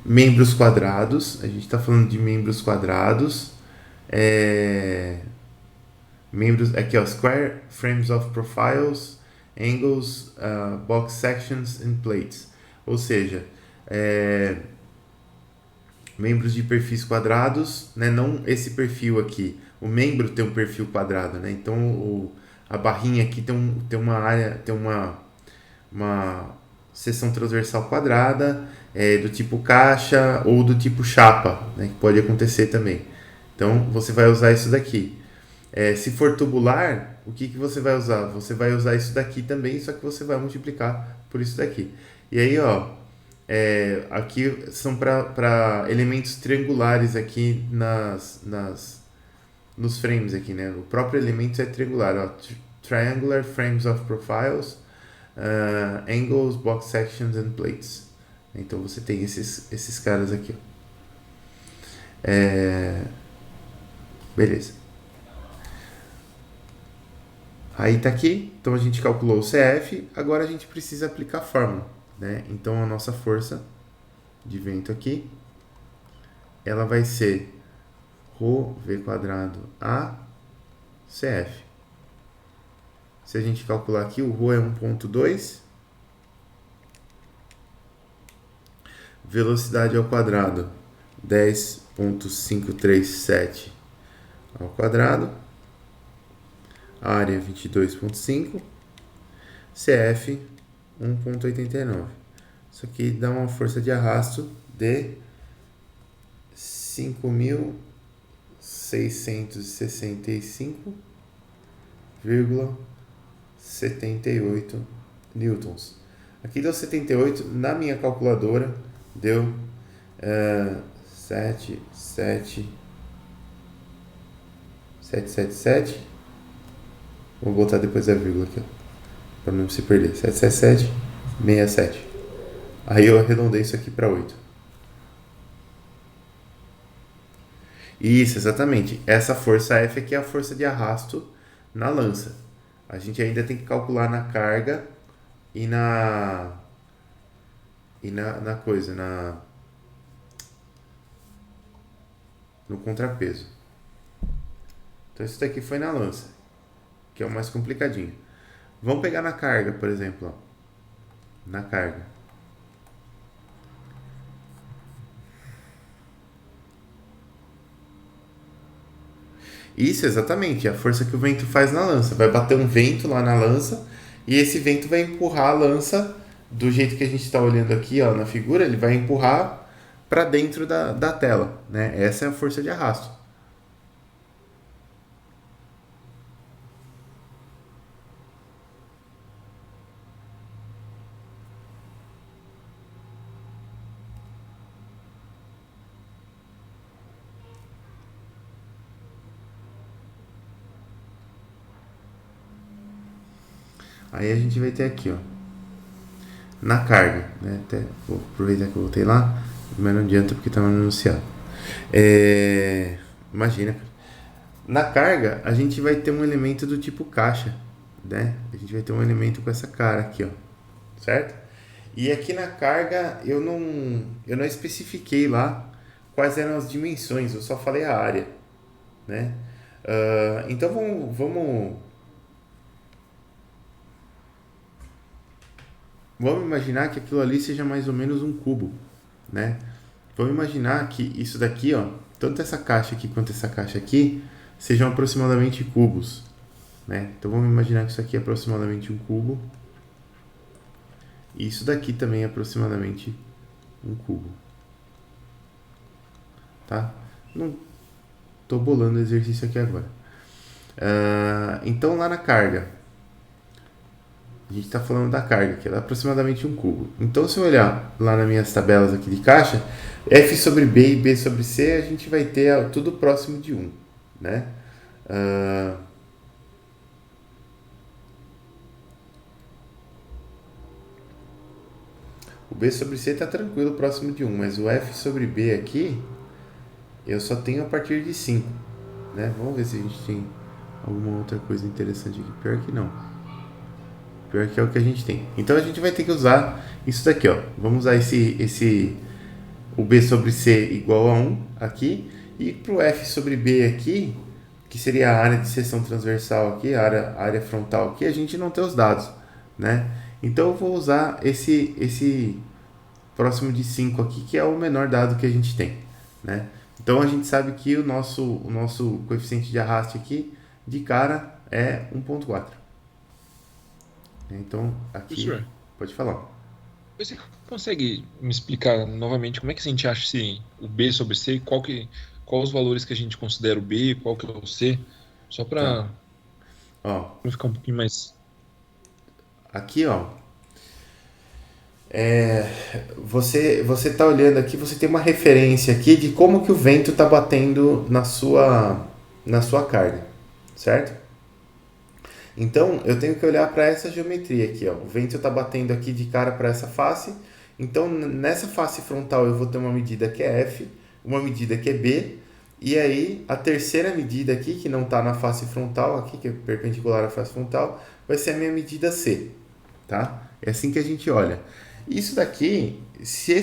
membros quadrados, a gente está falando de membros quadrados, membros, aqui ó, square frames of profiles, angles, box sections and plates, ou seja, membros de perfis quadrados, né? Não esse perfil aqui, o membro tem um perfil quadrado, né? Então a barrinha aqui tem uma área, tem uma seção transversal quadrada, do tipo caixa ou do tipo chapa, né? Que pode acontecer também. Então você vai usar isso daqui. Se for tubular, o que você vai usar? Você vai usar isso daqui também, só que você vai multiplicar por isso daqui. E aí, ó, aqui são para elementos triangulares aqui nos frames aqui, né? O próprio elemento é triangular, ó, triangular frames of profiles, angles, box sections and plates. Então você tem esses caras aqui, ó. Beleza. Aí tá aqui, então a gente calculou o CF, agora a gente precisa aplicar a fórmula, né? Então a nossa força de vento aqui, ela vai ser ρv quadrado a CF. Se a gente calcular aqui, o ρ é 1,2, velocidade ao quadrado 10,537 ao quadrado, área 22,5, CF 1,89. Isso aqui dá uma força de arrasto de 5.665,78 newtons. Aqui deu 78, na minha calculadora deu 777. Vou botar depois a vírgula aqui, para não se perder. 777,67. Aí eu arredondei isso aqui para 8. Isso, exatamente. Essa força F aqui é a força de arrasto na lança. A gente ainda tem que calcular na carga e na e na coisa, no contrapeso. Então isso daqui foi na lança, que é o mais complicadinho. Vamos pegar na carga, por exemplo, ó. Na carga. Isso, exatamente, é a força que o vento faz na lança. Vai bater um vento lá na lança e esse vento vai empurrar a lança do jeito que a gente está olhando aqui, ó, na figura, ele vai empurrar para dentro da tela, né? Essa é a força de arrasto. Aí a gente vai ter aqui, ó, na carga, né? Até vou aproveitar que eu voltei lá, mas não adianta porque estava anunciado. Imagina, na carga a gente vai ter um elemento do tipo caixa, né? A gente vai ter um elemento com essa cara aqui, ó, certo? E aqui na carga eu não especifiquei lá quais eram as dimensões, eu só falei a área, né? Então vamos imaginar que aquilo ali seja mais ou menos um cubo, né? Vamos imaginar que isso daqui, ó, tanto essa caixa aqui quanto essa caixa aqui, sejam aproximadamente cubos, né? Então vamos imaginar que isso aqui é aproximadamente um cubo. E isso daqui também é aproximadamente um cubo. Tá? Não estou bolando o exercício aqui agora. Então lá na carga, a gente está falando da carga, que é aproximadamente um cubo. Então se eu olhar lá nas minhas tabelas aqui de caixa, F sobre B e B sobre C, a gente vai ter tudo próximo de 1. Né? O B sobre C está tranquilo, próximo de 1, mas o F sobre B aqui, eu só tenho a partir de 5. Né? Vamos ver se a gente tem alguma outra coisa interessante aqui. Pior que não. Pior que é o que a gente tem. Então a gente vai ter que usar isso daqui, ó. Vamos usar o B sobre C igual a 1 aqui. E para o F sobre B aqui, que seria a área de seção transversal aqui, a área frontal aqui, a gente não tem os dados, né? Então eu vou usar esse próximo de 5 aqui, que é o menor dado que a gente tem, né? Então a gente sabe que o nosso coeficiente de arraste aqui, de cara, é 1.4. Então aqui, Professor, pode falar. você consegue me explicar novamente como é que a gente acha o B sobre C? Qual os valores que a gente considera o B, qual que é o C? Só Tá. para Ó, ficar um pouquinho mais. aqui, ó, você tá olhando aqui, você tem uma referência aqui de como que o vento tá batendo na sua carga, certo? Então eu tenho que olhar para essa geometria aqui, ó. O vento está batendo aqui de cara para essa face. Então nessa face frontal eu vou ter uma medida que é F, uma medida que é B, e aí a terceira medida aqui, que não está na face frontal, aqui, que é perpendicular à face frontal, vai ser a minha medida C. Tá? É assim que a gente olha. Isso daqui, se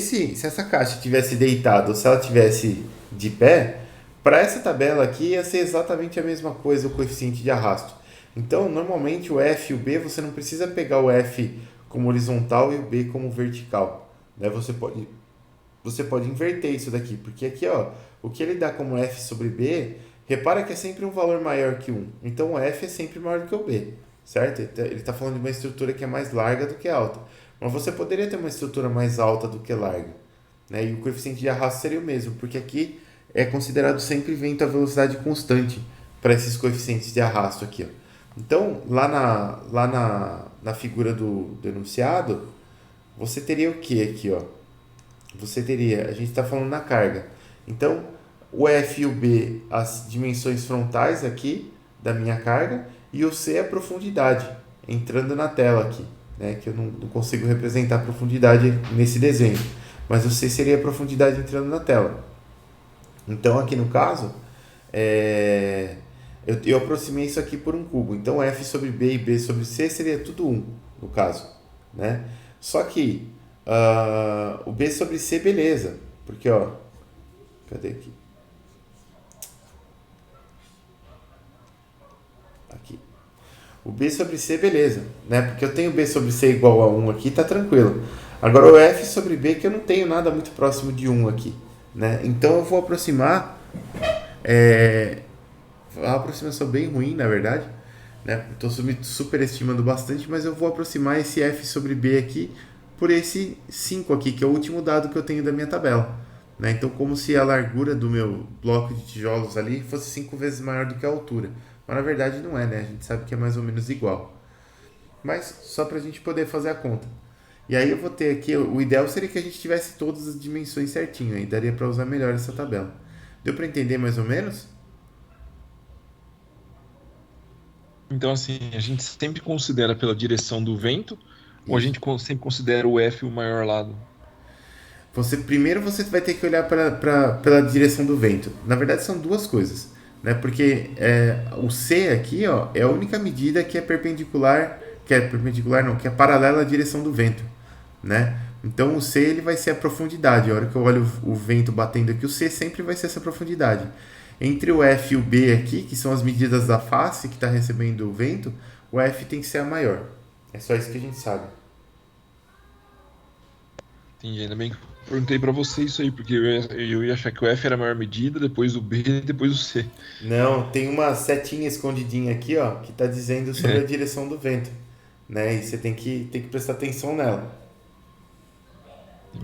essa caixa tivesse deitada ou se ela tivesse de pé, para essa tabela aqui ia ser exatamente a mesma coisa o coeficiente de arrasto. Então, normalmente o F e o B, você não precisa pegar o F como horizontal e o B como vertical. Né? Você pode inverter isso daqui, porque aqui, ó, o que ele dá como F sobre B, repara que é sempre um valor maior que 1. Então o F é sempre maior do que o B, certo? Ele está falando de uma estrutura que é mais larga do que alta. Mas você poderia ter uma estrutura mais alta do que larga. Né? E o coeficiente de arrasto seria o mesmo, porque aqui é considerado sempre vento a velocidade constante para esses coeficientes de arrasto aqui, ó. Então, lá na figura do enunciado, você teria o que aqui, ó? Você teria, a gente está falando na carga. Então, o F e o B, as dimensões frontais aqui da minha carga, e o C é a profundidade, entrando na tela aqui, né? Que eu não consigo representar a profundidade nesse desenho, mas o C seria a profundidade entrando na tela. Então, aqui no caso, eu aproximei isso aqui por um cubo. Então, F sobre B e B sobre C seria tudo 1, no caso. Né? Só que O B sobre C, beleza. Porque, ó, cadê aqui? Aqui. O B sobre C, beleza, né? Porque eu tenho B sobre C igual a 1 aqui, tá tranquilo. Agora o F sobre B, que eu não tenho nada muito próximo de 1 aqui, né? Então eu vou aproximar, é, a aproximação bem ruim, na verdade, né? Estou superestimando bastante, mas eu vou aproximar esse F sobre B aqui por esse 5 aqui, que é o último dado que eu tenho da minha tabela. Né? Então, como se a largura do meu bloco de tijolos ali fosse 5 vezes maior do que a altura. Mas na verdade não é, né? A gente sabe que é mais ou menos igual. Mas só para a gente poder fazer a conta. E aí eu vou ter aqui, o ideal seria que a gente tivesse todas as dimensões certinho, aí daria para usar melhor essa tabela. Deu para entender mais ou menos? Então, assim, a gente sempre considera pela direção do vento, ou a Isso. gente sempre considera o F o maior lado? Primeiro você vai ter que olhar pela direção do vento. Na verdade são duas coisas, né? Porque o C aqui, ó, é a única medida que é perpendicular não, que é paralela à direção do vento, né? Então o C ele vai ser a profundidade. A hora que eu olho o vento batendo aqui, o C sempre vai ser essa profundidade. Entre o F e o B aqui, que são as medidas da face que está recebendo o vento, o F tem que ser a maior. É só isso que a gente sabe. Entendi, ainda bem que eu perguntei pra você isso aí, porque eu ia achar que o F era a maior medida, depois o B, depois o C. Não, tem uma setinha escondidinha aqui, ó, que está dizendo sobre a direção do vento, né? E você tem que prestar atenção nela.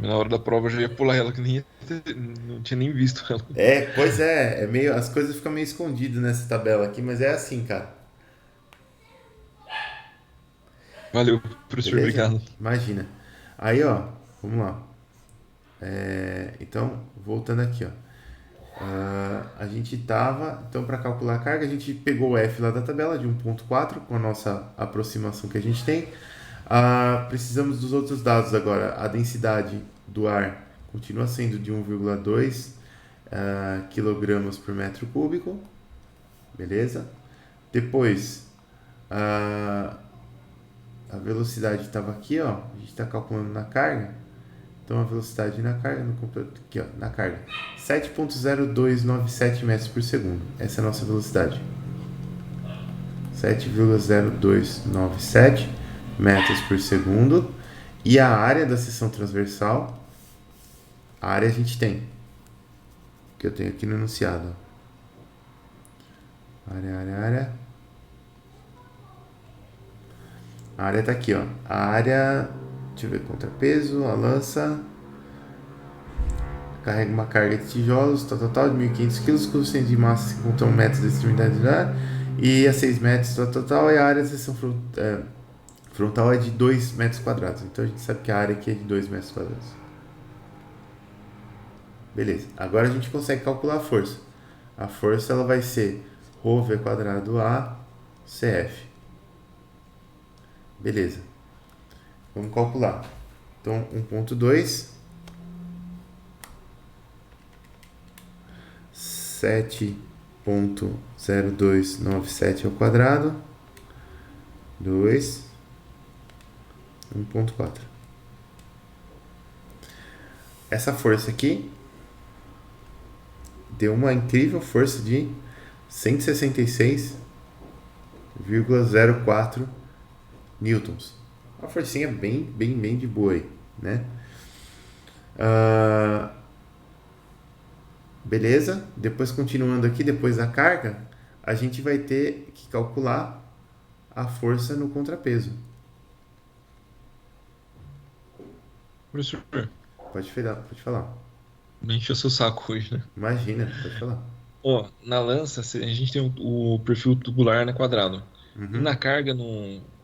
Na hora da prova eu já ia pular ela, que não tinha nem visto ela. Pois é meio, as coisas ficam meio escondidas nessa tabela aqui, mas é assim, cara. Valeu, professor, Beleza? obrigado. Imagina. Aí, ó, vamos lá. Então, voltando aqui, ó. A gente tava, então para calcular a carga, a gente pegou o F lá da tabela de 1,4 com a nossa aproximação que a gente tem. Precisamos dos outros dados agora. A densidade do ar continua sendo de 1,2 quilogramas por metro cúbico, beleza? Depois, a, a velocidade estava aqui, ó. A gente está calculando na carga. Então a velocidade na carga, no computador, aqui ó, na carga, 7,0297 metros por segundo. Essa é a nossa velocidade. 7,0297 metros por segundo. E a área da seção transversal, a área a gente tem, que eu tenho aqui no enunciado. Área. A área tá aqui, ó. A área, deixa eu ver, contrapeso, a lança carrega uma carga de tijolos, de 1.500 kg, coeficiente de massa se conta 1 metro da extremidade do ar, e a 6 metros total, e a área de seção frontal é de 2 metros quadrados. Então a gente sabe que a área aqui é de 2 metros quadrados. Beleza, agora a gente consegue calcular a força. A força ela vai ser ρ quadrado A CF. Beleza, vamos calcular. Então 1,2 7,0297 ao quadrado, 2, 1,4. Essa força aqui deu uma incrível força de 166,04 newtons. Uma forcinha bem de boa aí, né? Beleza? Depois continuando aqui, depois da carga, a gente vai ter que calcular a força no contrapeso. Professor, Pode falar. não encheu seu saco hoje, né? Imagina, pode falar. Ó, na lança, a gente tem o perfil tubular, né, quadrado. E Uhum. na carga,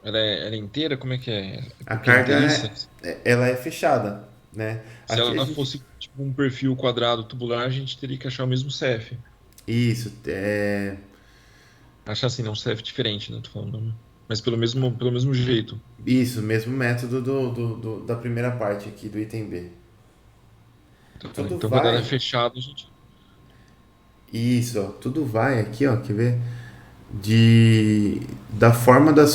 ela é inteira? Como é que é? É A porque é carga inteira isso? ela é fechada, né? Se Aqui a ela gente fosse tipo um perfil quadrado tubular, a gente teria que achar o mesmo CF. isso Achar assim, não um CF diferente, né? Tô falando, né? Mas pelo mesmo jeito. isso mesmo método da primeira parte aqui do item B. Então, Tudo então, quando ela é vai fechada, a gente. isso, ó, tudo vai aqui, ó, quer ver? Da forma da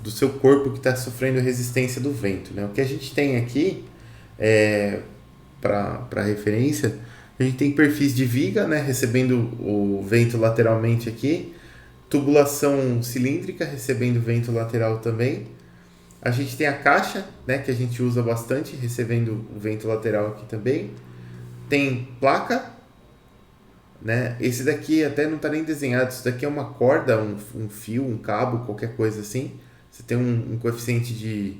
do seu corpo que está sofrendo resistência do vento, né? O que a gente tem aqui, para referência, a gente tem perfis de viga, né, recebendo o vento lateralmente aqui, tubulação cilíndrica recebendo vento lateral também. A gente tem a caixa, né, que a gente usa bastante, recebendo o vento lateral aqui também. Tem placa, né? Esse daqui até não está nem desenhado, isso daqui é uma corda, um fio, um cabo, qualquer coisa assim. Você tem um coeficiente de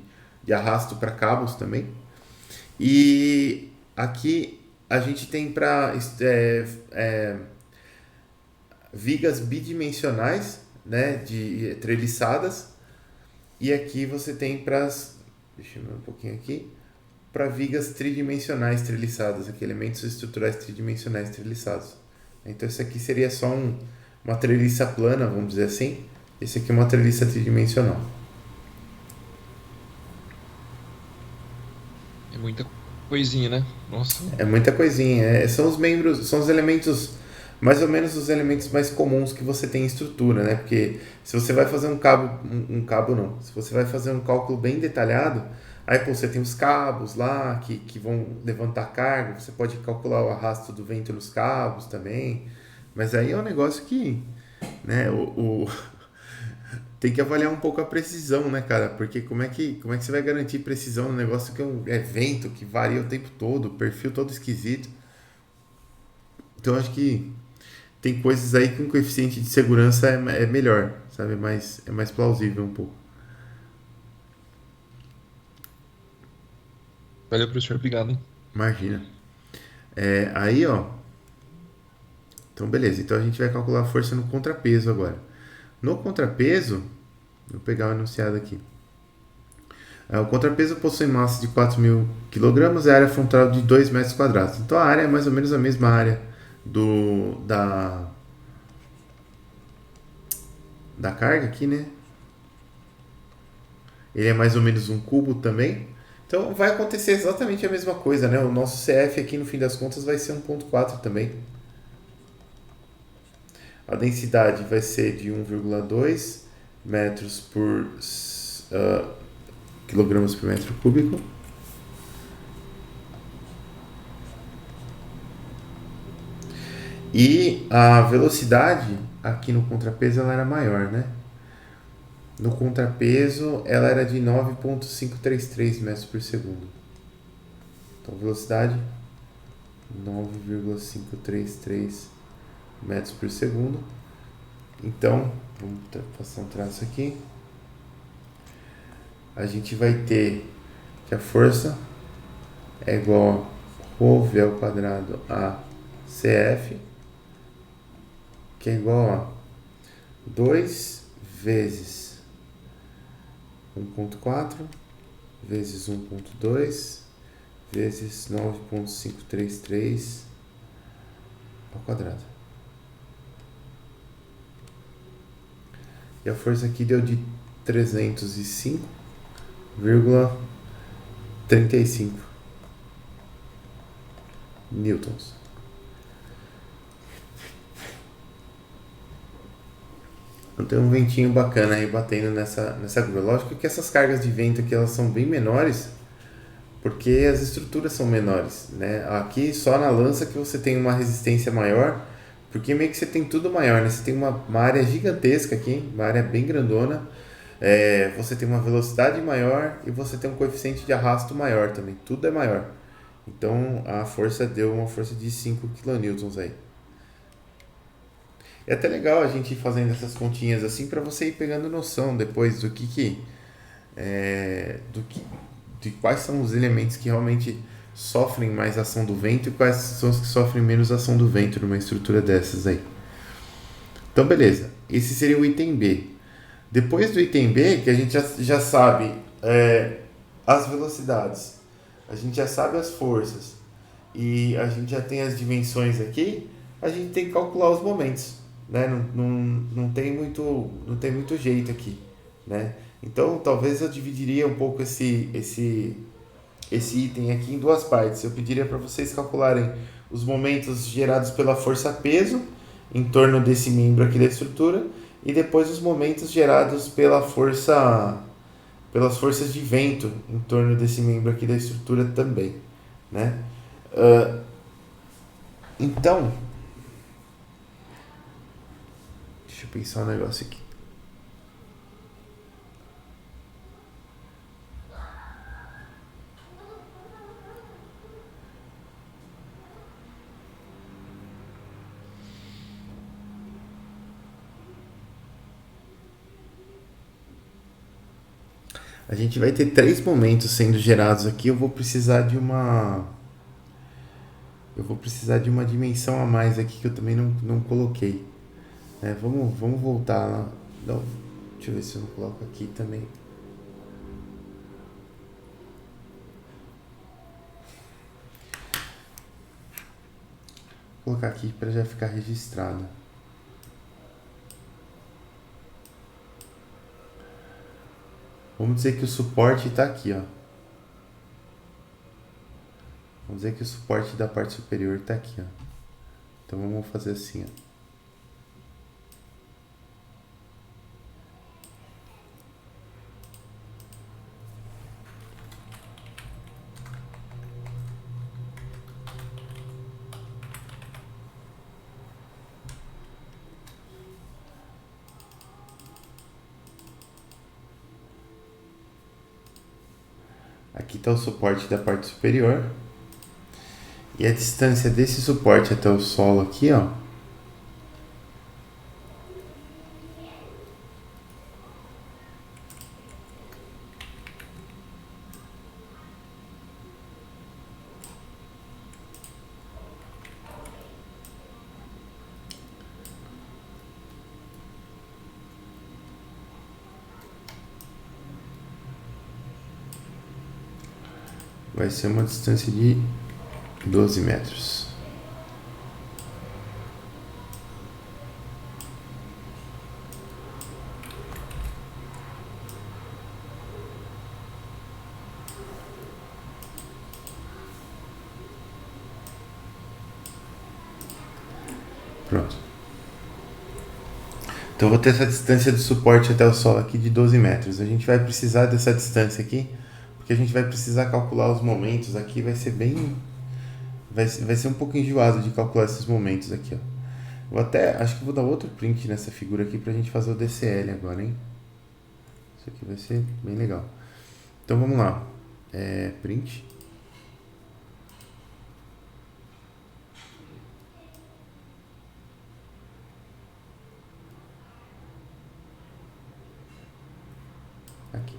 arrasto para cabos também. E aqui a gente tem para vigas bidimensionais, né, de treliçadas. E aqui você tem deixa eu ver um pouquinho aqui, para vigas tridimensionais treliçadas, aqui, elementos estruturais tridimensionais treliçados. Então isso aqui seria só uma treliça plana, vamos dizer assim. Esse aqui é uma treliça tridimensional. É muita coisinha, né? Nossa. É muita coisinha. São os membros, são os elementos, mais ou menos os elementos mais comuns que você tem em estrutura, né? Porque se você vai fazer se você vai fazer um cálculo bem detalhado, aí pô, você tem os cabos lá que vão levantar carga, você pode calcular o arrasto do vento nos cabos também, mas aí é um negócio que, né, tem que avaliar um pouco a precisão, né, cara? Porque como é que você vai garantir precisão no negócio que é vento, que varia o tempo todo, perfil todo esquisito? Então acho que tem coisas aí que um coeficiente de segurança é melhor, sabe? É mais plausível um pouco. Valeu, professor. Obrigado, hein? Imagina. Aí, ó. Então, beleza. Então a gente vai calcular a força no contrapeso agora. No contrapeso, vou pegar o enunciado aqui. O contrapeso possui massa de 4.000 kg e área frontal de 2 metros quadrados. Então a área é mais ou menos a mesma área da carga aqui, né? Ele é mais ou menos um cubo também. Então vai acontecer exatamente a mesma coisa, né? O nosso CF aqui no fim das contas vai ser 1.4 também. A densidade vai ser de 1,2 metros por quilogramas por metro cúbico. E a velocidade aqui no contrapeso ela era maior, né? No contrapeso ela era de 9,533 metros por segundo. Então velocidade 9,533 metros por segundo. Então, vamos passar um traço aqui. A gente vai ter que a força é igual a ρV ao quadrado a CF, que é igual a 2 vezes 1.4 vezes 1.2 vezes 9,533 ao quadrado. E a força aqui deu de 305,35 newtons. Então tem um ventinho bacana aí batendo nessa grua. Lógico que essas cargas de vento aqui elas são bem menores, porque as estruturas são menores, né? Aqui só na lança que você tem uma resistência maior, porque meio que você tem tudo maior, né? Você tem uma área gigantesca aqui, uma área bem grandona, você tem uma velocidade maior e você tem um coeficiente de arrasto maior também, tudo é maior. Então a força deu uma força de 5 kN aí. É até legal a gente ir fazendo essas continhas assim para você ir pegando noção depois de quais são os elementos que realmente sofrem mais ação do vento e quais são os que sofrem menos ação do vento numa estrutura dessas aí. Então beleza, esse seria o item B. Depois do item B, que a gente já sabe as velocidades, a gente já sabe as forças e a gente já tem as dimensões aqui, a gente tem que calcular os momentos, né? Não tem muito jeito aqui, né? Então talvez eu dividiria um pouco esse item aqui em duas partes. Eu pediria para vocês calcularem os momentos gerados pela força-peso em torno desse membro aqui da estrutura e depois os momentos gerados pela força pelas forças de vento em torno desse membro aqui da estrutura também, né? Uh, então, deixa eu pensar um negócio aqui. A gente vai ter 3 momentos sendo gerados aqui. Eu vou precisar de uma dimensão a mais aqui que eu também não coloquei. Vamos voltar lá. Não, deixa eu ver se eu não coloco aqui também. Vou colocar aqui para já ficar registrado. Vamos dizer que o suporte está aqui, ó. Vamos dizer que o suporte da parte superior está aqui, ó. Então vamos fazer assim, ó. Aqui está o suporte da parte superior. E a distância desse suporte até o solo aqui, ó. Vai ser uma distância de 12 metros. Pronto. Então eu vou ter essa distância de suporte até o solo aqui de 12 metros. A gente vai precisar dessa distância aqui, porque a gente vai precisar calcular os momentos aqui. Vai ser bem... Vai ser um pouco enjoado de calcular esses momentos aqui, ó. Vou até... Acho que vou dar outro print nessa figura aqui pra gente fazer o DCL agora, hein? Isso aqui vai ser bem legal. Então vamos lá. Print. Aqui.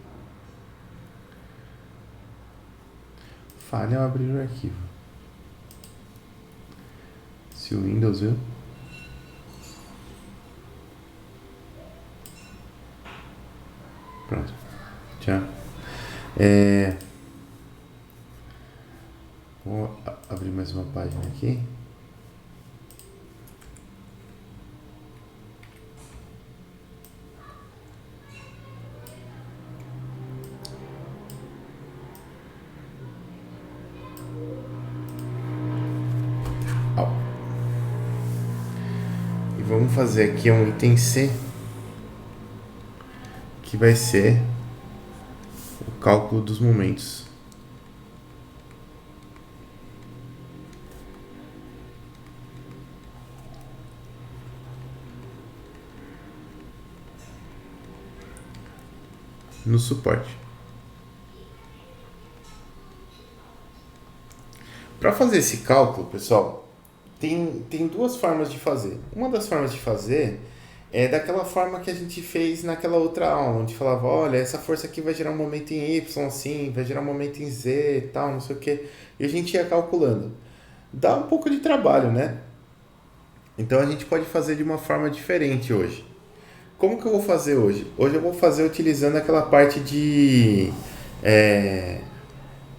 Falha ao abrir o arquivo. Se o Windows, viu? Pronto. Já. Vou abrir mais uma página aqui. E vamos fazer aqui um item C, que vai ser o cálculo dos momentos. No suporte. Para fazer esse cálculo, pessoal, tem 2 formas de fazer. Uma das formas de fazer é daquela forma que a gente fez naquela outra aula, onde falava, olha, essa força aqui vai gerar um momento em Y, assim, vai gerar um momento em Z e tal, não sei o que. E a gente ia calculando. Dá um pouco de trabalho, né? Então a gente pode fazer de uma forma diferente hoje. Como que eu vou fazer hoje? Hoje eu vou fazer utilizando aquela parte de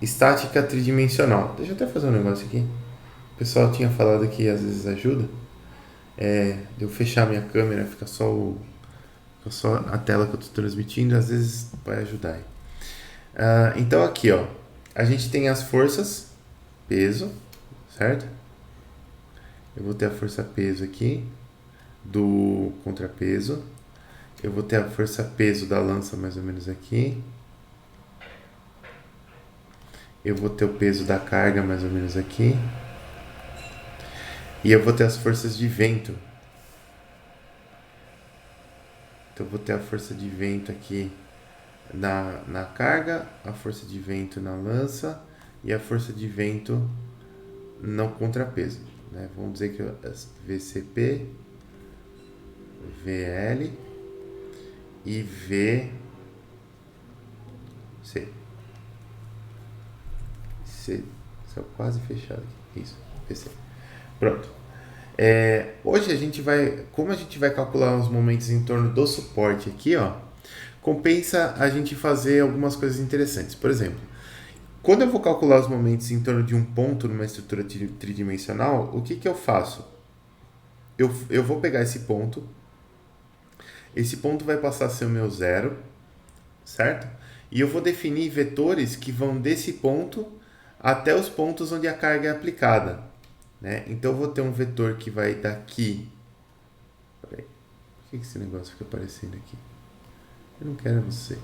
estática tridimensional. Deixa eu até fazer um negócio aqui. O pessoal tinha falado que às vezes ajuda. De eu fechar minha câmera, fica só a tela que eu estou transmitindo, às vezes vai ajudar aí. Então aqui, ó, a gente tem as forças, peso, certo? Eu vou ter a força peso aqui, do contrapeso. Eu vou ter a força peso da lança mais ou menos aqui. eu vou ter o peso da carga mais ou menos aqui. E eu vou ter as forças de vento. Então eu vou ter a força de vento aqui na carga, a força de vento na lança e a força de vento no contrapeso. Né? Vamos dizer que VCP, VL e VC. Só quase fechado aqui. Isso, VC. Pronto. Hoje a gente vai, como a gente vai calcular os momentos em torno do suporte aqui, ó, compensa a gente fazer algumas coisas interessantes. Por exemplo, quando eu vou calcular os momentos em torno de um ponto numa estrutura tridimensional, o que eu faço? Eu vou pegar esse ponto vai passar a ser o meu zero, certo? E eu vou definir vetores que vão desse ponto até os pontos onde a carga é aplicada. Né? Então eu vou ter um vetor que vai daqui. Peraí, por que esse negócio fica aparecendo aqui? Eu não quero você.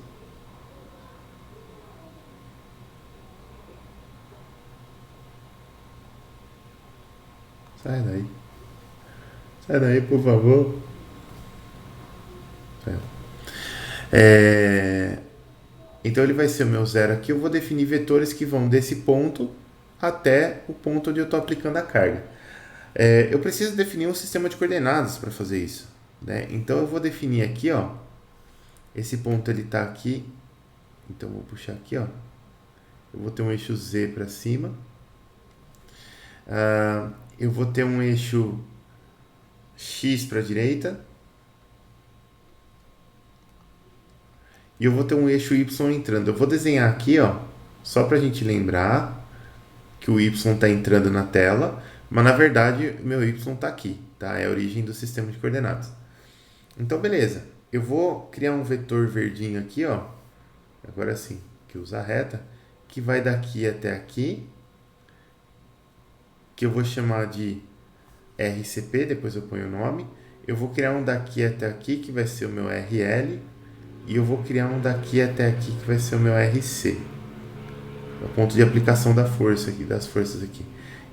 Sai daí. Sai daí, por favor. Então ele vai ser o meu zero aqui. Eu vou definir vetores que vão desse ponto até o ponto onde eu estou aplicando a carga. Eu preciso definir um sistema de coordenadas para fazer isso. Né? Então eu vou definir aqui, ó. Esse ponto ele está aqui. Então eu vou puxar aqui, ó. Eu vou ter um eixo Z para cima. Eu vou ter um eixo X para a direita. E eu vou ter um eixo Y entrando. Eu vou desenhar aqui, ó, só para a gente lembrar que o Y está entrando na tela, mas na verdade meu Y está aqui, tá? É a origem do sistema de coordenadas. Então, beleza. Eu vou criar um vetor verdinho aqui, ó. Agora sim, que usa a reta, que vai daqui até aqui, que eu vou chamar de RCP, depois eu ponho o nome. Eu vou criar um daqui até aqui, que vai ser o meu RL. E eu vou criar um daqui até aqui, que vai ser o meu RC. O ponto de aplicação da força aqui, das forças aqui.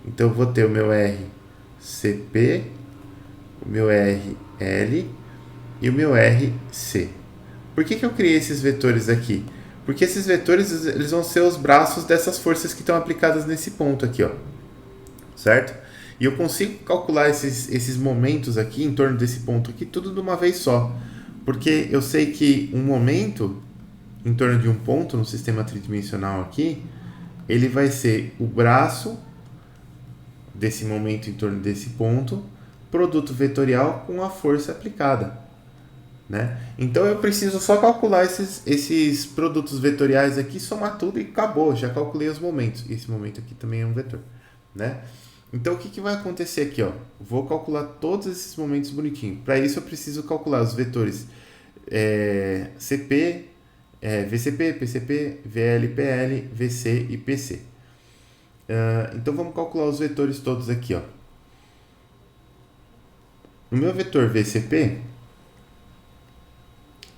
Então eu vou ter o meu RCP, o meu RL e o meu RC. Por que eu criei esses vetores aqui? Porque esses vetores eles vão ser os braços dessas forças que estão aplicadas nesse ponto aqui, ó. Certo? E eu consigo calcular esses momentos aqui, em torno desse ponto aqui, tudo de uma vez só. Porque eu sei que um momento em torno de um ponto no sistema tridimensional aqui, ele vai ser o braço desse momento em torno desse ponto, produto vetorial com a força aplicada. Né? Então eu preciso só calcular esses produtos vetoriais aqui, somar tudo e acabou, já calculei os momentos. Esse momento aqui também é um vetor. Né? Então o que vai acontecer aqui? Ó? Vou calcular todos esses momentos bonitinho. Para isso eu preciso calcular os vetores CP, VCP, PCP, VL, PL, VC e PC. Então vamos calcular os vetores todos aqui. Ó. No meu vetor VCP,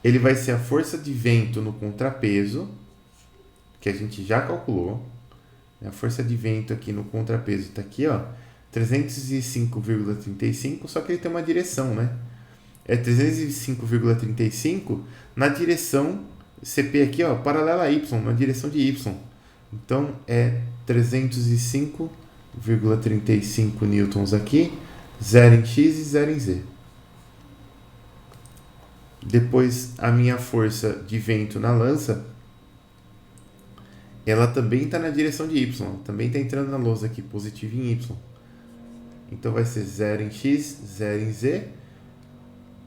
ele vai ser a força de vento no contrapeso, que a gente já calculou. A força de vento aqui no contrapeso está aqui, ó, 305,35, só que ele tem uma direção, né? É 305,35 na direção CP aqui, ó, paralela a Y, na direção de Y. Então é 305,35 newtons aqui, 0 em X e 0 em Z. Depois a minha força de vento na lança, ela também está na direção de Y, também está entrando na lousa aqui, positivo em Y. Então vai ser 0 em X, 0 em Z.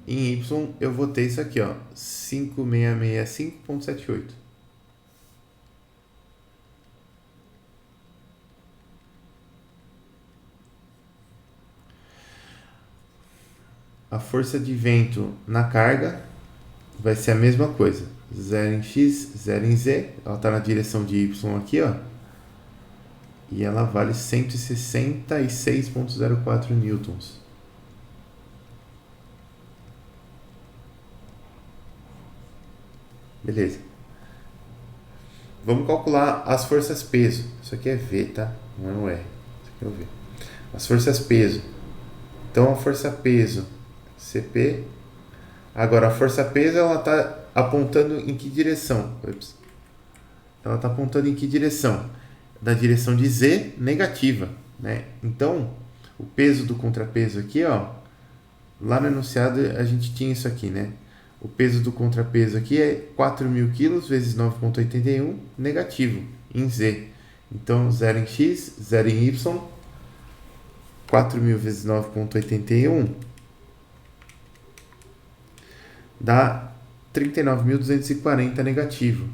Em Y eu vou ter isso aqui, ó, 5665,78. A força de vento na carga vai ser a mesma coisa. 0 em X, 0 em Z. Ela está na direção de Y aqui, ó. E ela vale 166,04 newtons. Beleza. Vamos calcular as forças peso. Isso aqui é V, tá? Não é o R. Isso aqui é o V. As forças peso. Então a força peso, CP. Agora a força peso, ela está apontando em que direção? Ups. Ela está apontando em que direção? Da direção de Z, negativa, né? Então, o peso do contrapeso aqui, ó, lá no enunciado a gente tinha isso aqui, né? O peso do contrapeso aqui é 4.000 kg vezes 9,81 negativo em Z. Então, 0 em X, 0 em Y, 4.000 vezes 9,81 dá 39.240 negativo.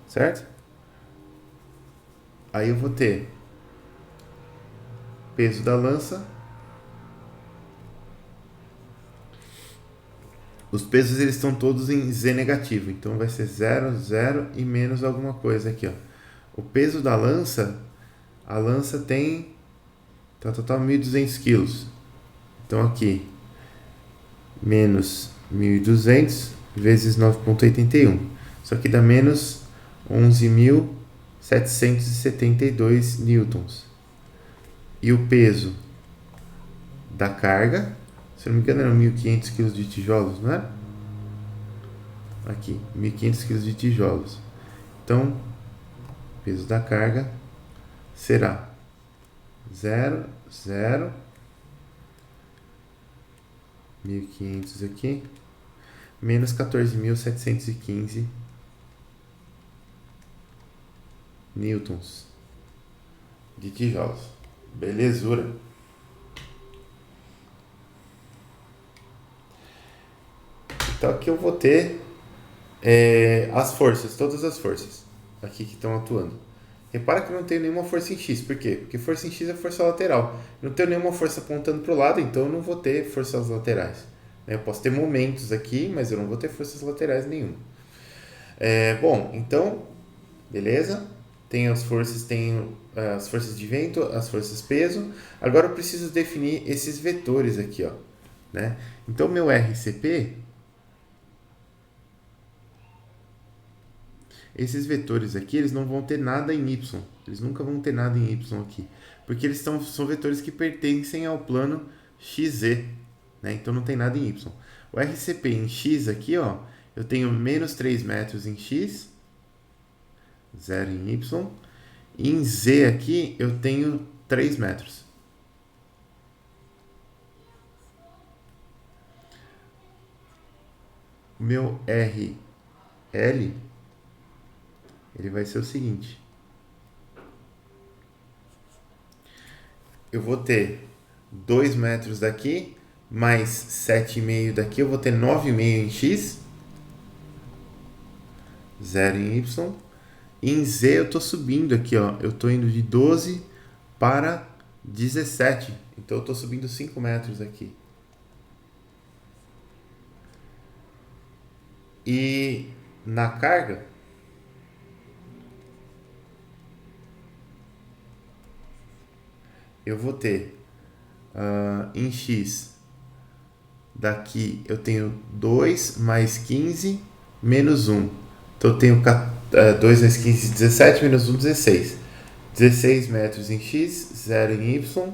Certo? Aí eu vou ter peso da lança. Os pesos eles estão todos em Z negativo, então vai ser 0, 0 e menos alguma coisa aqui, ó. O peso da lança, a lança tem total 1.200 quilos. Então aqui, menos 1.200 vezes 9,81. Isso aqui dá menos 11.772 newtons. E o peso da carga, se eu não me engano, eram 1.500 kg de tijolos, não é? Aqui, 1.500 kg de tijolos. Então, o peso da carga será 0, 0, 1.500 aqui, menos 14.715 newtons de tijolos. Belezura. Então aqui eu vou ter as forças, todas as forças aqui que estão atuando. Repara que eu não tenho nenhuma força em X. Por quê? Porque força em X é força lateral. Eu não tenho nenhuma força apontando para o lado, então eu não vou ter forças laterais. Eu posso ter momentos aqui, mas eu não vou ter forças laterais nenhuma. Bom, então, beleza. Tem as forças de vento, as forças peso. Agora eu preciso definir esses vetores aqui, ó, né? Então meu RCP, esses vetores aqui, eles não vão ter nada em Y. Eles nunca vão ter nada em Y aqui, porque eles são vetores que pertencem ao plano XZ, né? Então não tem nada em Y. O RCP em X aqui, ó, eu tenho menos 3 metros em X, 0 em Y. E em Z aqui eu tenho 3 metros. O meu RL, ele vai ser o seguinte. Eu vou ter 2 metros daqui, mais 7,5 daqui, eu vou ter 9,5 em X, 0 em Y. E em Z eu estou subindo aqui, ó, eu estou indo de 12 para 17, então eu estou subindo 5 metros aqui. E na carga, eu vou ter em X, daqui eu tenho 2 mais 15 menos 1. Então eu tenho 2 mais 15, 17, menos 1, 16. 16 metros em X, 0 em Y.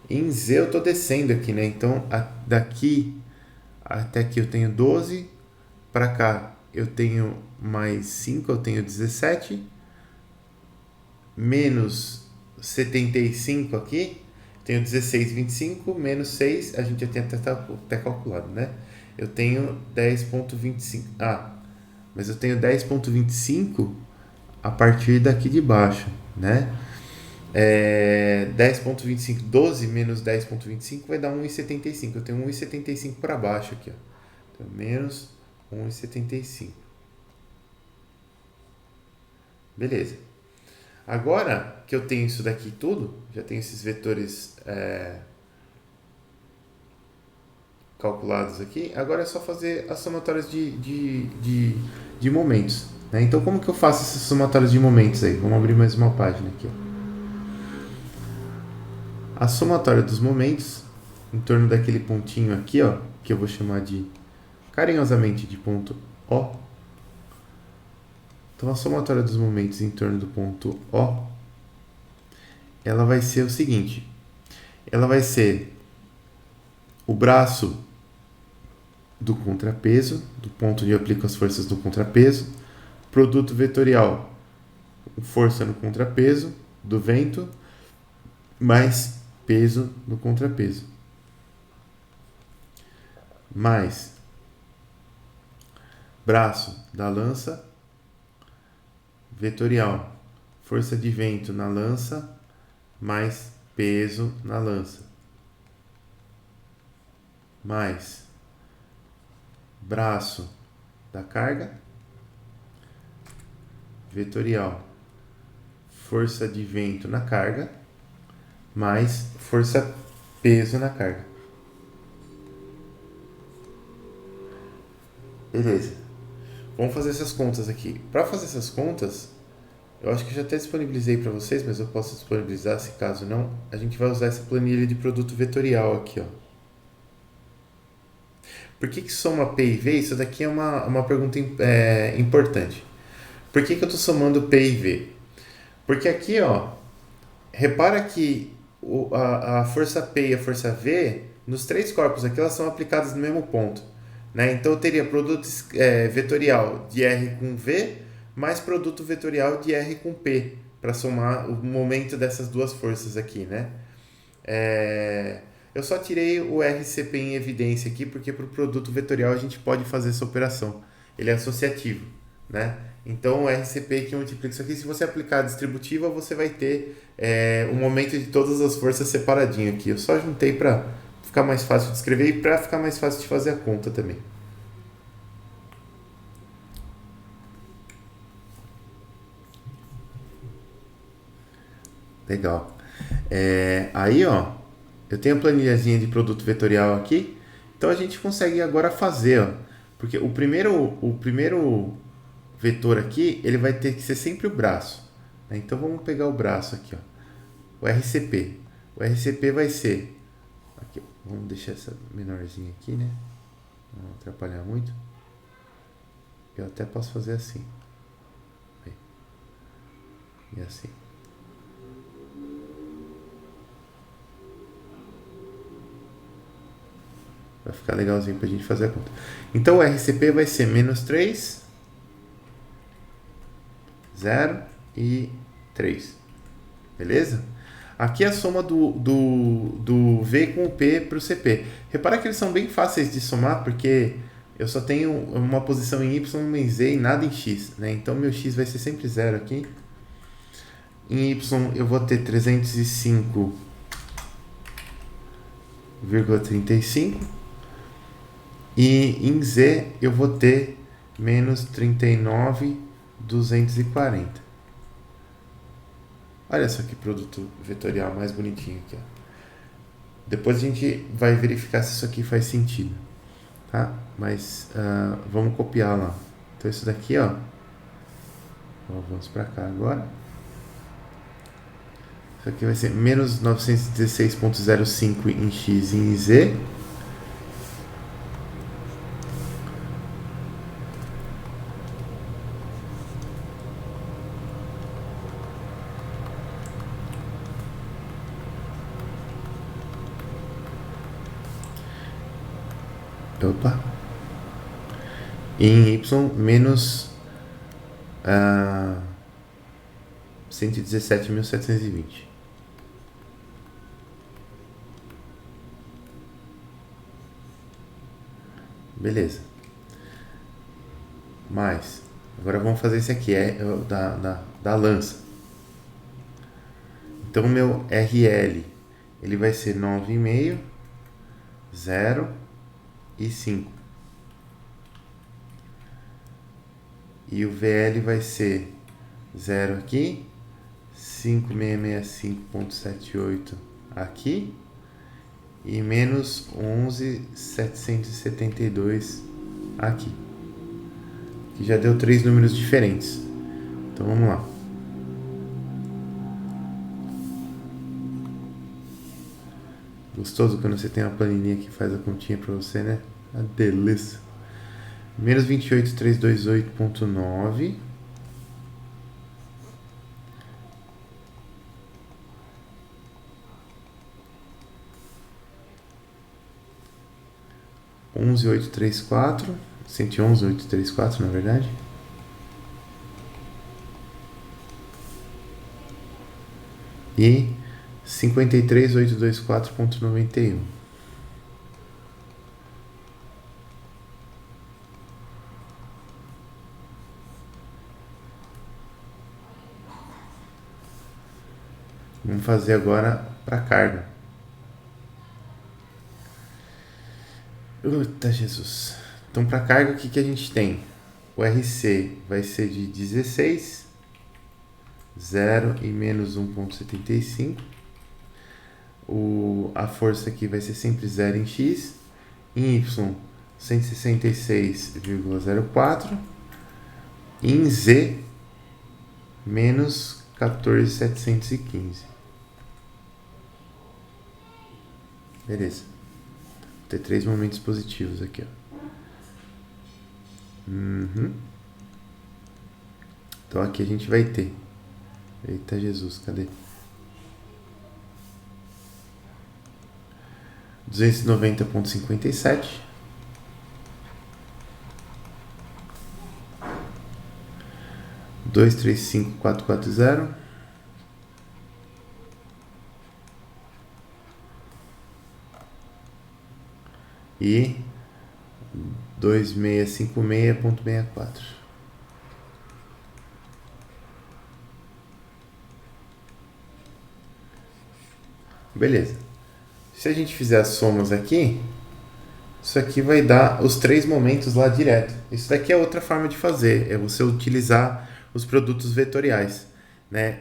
Em Z eu estou descendo aqui, né? Então daqui até aqui eu tenho 12. Para cá eu tenho mais 5, eu tenho 17. Menos 75 aqui. Tenho 16, 25, menos 6. A gente já tem até calculado, né? Eu tenho 10,25. Mas eu tenho 10,25 a partir daqui de baixo, né? 10,25, 12 menos 10,25 vai dar 1,75. Eu tenho 1,75 para baixo aqui, ó. Então, menos 1,75. Beleza. Agora que eu tenho isso daqui tudo, já tenho esses vetores calculados aqui, agora é só fazer as somatórias de momentos, né? Então como que eu faço essas somatórias de momentos aí? Vamos abrir mais uma página aqui, ó. A somatória dos momentos em torno daquele pontinho aqui, ó, que eu vou chamar de carinhosamente de ponto O. Então a somatória dos momentos em torno do ponto O, ela vai ser o seguinte, ela vai ser o braço do contrapeso, do ponto onde eu aplico as forças do contrapeso, produto vetorial, força no contrapeso do vento, mais peso no contrapeso, mais braço da lança vetorial, força de vento na lança, mais peso na lança, mais braço da carga vetorial, força de vento na carga, mais força peso na carga. Beleza. Vamos fazer essas contas aqui. Para fazer essas contas, eu acho que já até disponibilizei para vocês, mas eu posso disponibilizar se caso não. A gente vai usar essa planilha de produto vetorial aqui, ó. Por que soma P e V? Isso daqui é uma pergunta importante. Por que eu estou somando P e V? Porque aqui, ó, repara que a força P e a força V, nos três corpos aqui, elas são aplicadas no mesmo ponto. Né? Então eu teria produto vetorial de R com V, mais produto vetorial de R com P, para somar o momento dessas duas forças aqui. Né? Eu só tirei o RCP em evidência aqui, porque para o produto vetorial a gente pode fazer essa operação. Ele é associativo. Né? Então o RCP que multiplica isso aqui, se você aplicar a distributiva, você vai ter o momento de todas as forças separadinho aqui. Eu só juntei para ficar mais fácil de escrever e para ficar mais fácil de fazer a conta também. Legal. Aí, ó, eu tenho a planilhazinha de produto vetorial aqui, então a gente consegue agora fazer, ó, porque o primeiro vetor aqui, ele vai ter que ser sempre o braço. Né? Então vamos pegar o braço aqui, ó, o RCP. O RCP vai ser, aqui, vamos deixar essa menorzinha aqui, né? Não atrapalhar muito. Eu até posso fazer assim. E assim. Vai ficar legalzinho pra gente fazer a conta. Então o RCP vai ser menos 3, 0 e 3. Beleza? Aqui é a soma do V com o P para o CP. Repara que eles são bem fáceis de somar, porque eu só tenho uma posição em Y, uma em Z e nada em X. Né? Então meu X vai ser sempre 0 aqui. Em Y eu vou ter 305,35. E em Z eu vou ter menos 39,240. Olha só que produto vetorial mais bonitinho aqui. Ó. Depois a gente vai verificar se isso aqui faz sentido. Tá? Mas vamos copiar lá. Então isso daqui, ó. Vamos para cá agora. Isso aqui vai ser menos 916,05 em X e em Z. Opa. E em Y, menos 117.720. Beleza. Mais. Agora vamos fazer esse aqui, da lança. Então o meu RL, ele vai ser 9,5, 0 e 5. E o VL vai ser 0 aqui, 5665,78 aqui e menos 11.772 aqui. Que já deu 3 números diferentes. Então vamos lá. Gostoso quando você tem uma planilha que faz a continha para você, né? A delícia. Menos 28.328.9. Onze oito três quatro, 111.834 na verdade. E 53.824.91. Vamos fazer agora para carga. Eita Jesus. Então para carga o que a gente tem? O RC vai ser de 16, 0 e menos 1.75. A força aqui vai ser sempre 0 em X. Em Y, 166,04. E em Z, menos 14.715. Beleza. Vou ter 3 momentos positivos aqui, ó. Então aqui a gente vai ter. Eita Jesus, cadê? 290.57. Dois três cinco quatro quatro zero. E 2656.64. Beleza. Se a gente fizer as somas aqui, isso aqui vai dar os 3 momentos lá direto. Isso daqui é outra forma de fazer, é você utilizar os produtos vetoriais, né?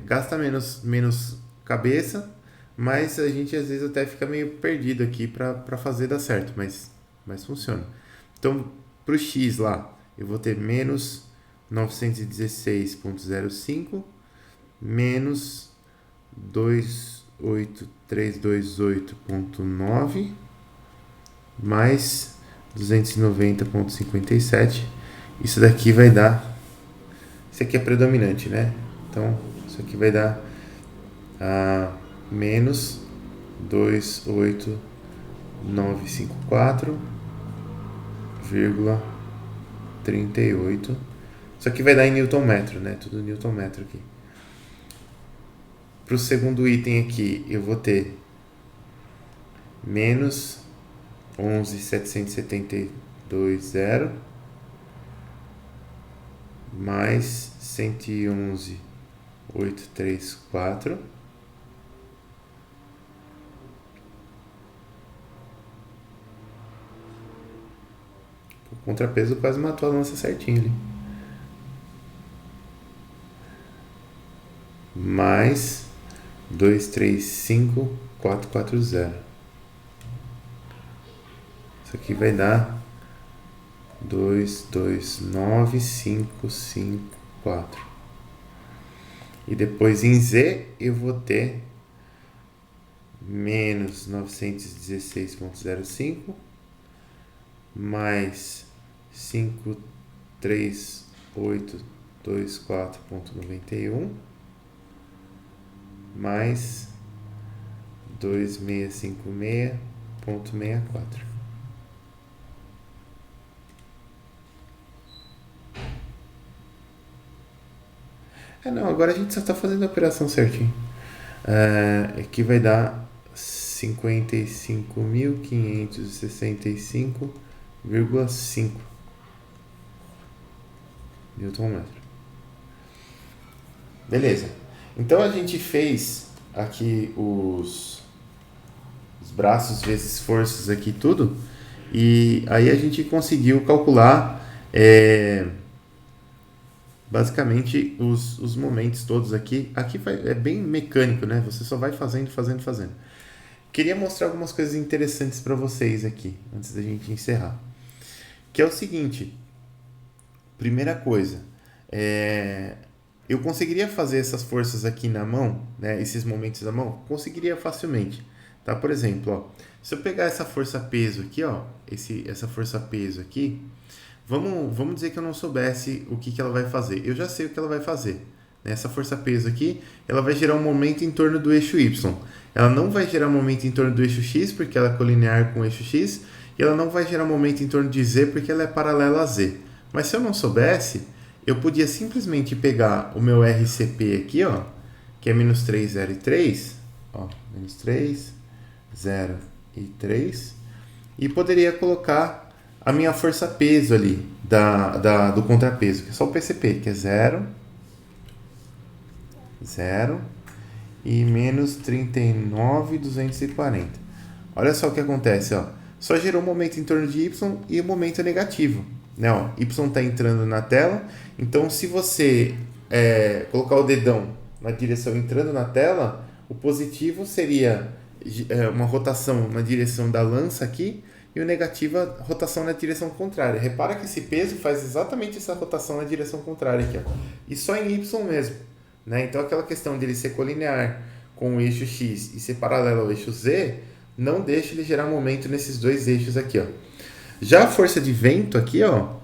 Gasta menos cabeça, mas a gente às vezes até fica meio perdido aqui para fazer dar certo, mas funciona. Então, para o x lá, eu vou ter menos 916.05 menos 28328.9 mais 290.57. Isso daqui vai dar... Isso aqui é predominante, né? Então, isso aqui vai dar menos 28954,38. Isso aqui vai dar em Newton metro, né? Tudo Newton metro aqui. Para o segundo item aqui, eu vou ter menos 11.772,0 mais 111.834 o contrapeso quase matou a lança certinho ali. Mais 235.440. Isso aqui vai dar 229.554. E depois em Z eu vou ter menos 916.05 mais 53824.91 mais 2656.64. Não, agora a gente só está fazendo a operação certinho. Aqui vai dar 55.565,5 Newton metro. Beleza. Então a gente fez aqui os braços vezes forças aqui tudo. E aí a gente conseguiu calcular basicamente os momentos todos aqui. Aqui é bem mecânico, né? Você só vai fazendo. Queria mostrar algumas coisas interessantes para vocês aqui, antes da gente encerrar. Que é o seguinte. Primeira coisa. Eu conseguiria fazer essas forças aqui na mão, né? Esses momentos na mão? Conseguiria facilmente. Tá? Por exemplo, ó, se eu pegar essa força peso aqui, ó, essa força peso aqui, Vamos dizer que eu não soubesse o que ela vai fazer. Eu já sei o que ela vai fazer. Essa força-peso aqui, ela vai gerar um momento em torno do eixo Y. Ela não vai gerar um momento em torno do eixo X, porque ela é colinear com o eixo X, e ela não vai gerar um momento em torno de Z, porque ela é paralela a Z. Mas se eu não soubesse, eu podia simplesmente pegar o meu RCP aqui, ó, que é menos 3, 0 e 3, ó, menos 3, 0 e 3, e poderia colocar a minha força-peso ali, do contrapeso, que é só o PCP, que é 0, 0 e menos 39,240. Olha só o que acontece, ó. Só gerou um momento em torno de Y e um momento negativo. Né? Ó, y está entrando na tela, então se você colocar o dedão na direção entrando na tela, o positivo seria uma rotação na direção da lança aqui e o negativo rotação na direção contrária. Repara que esse peso faz exatamente essa rotação na direção contrária aqui, ó. E só em Y mesmo. Né? Então aquela questão dele ser colinear com o eixo X e ser paralelo ao eixo Z não deixa ele gerar momento nesses dois eixos aqui, ó. Já a força de vento aqui, ó,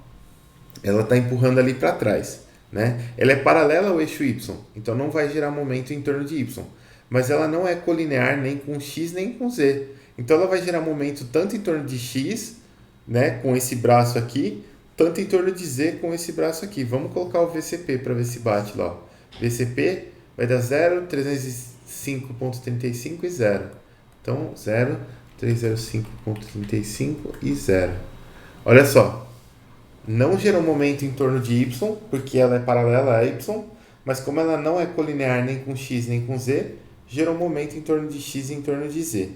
ela está empurrando ali para trás, né? Ela é paralela ao eixo Y, então não vai gerar momento em torno de Y, mas ela não é colinear nem com X nem com Z, então ela vai gerar momento tanto em torno de X, né, com esse braço aqui, tanto em torno de Z com esse braço aqui. Vamos colocar o VCP para ver se bate lá, ó. VCP vai dar 0, 305,35 e 0. Então, 0, 305,35 e 0. Olha só. Não gerou momento em torno de Y, porque ela é paralela a Y, mas como ela não é colinear nem com X nem com Z, gerou momento em torno de X e em torno de Z.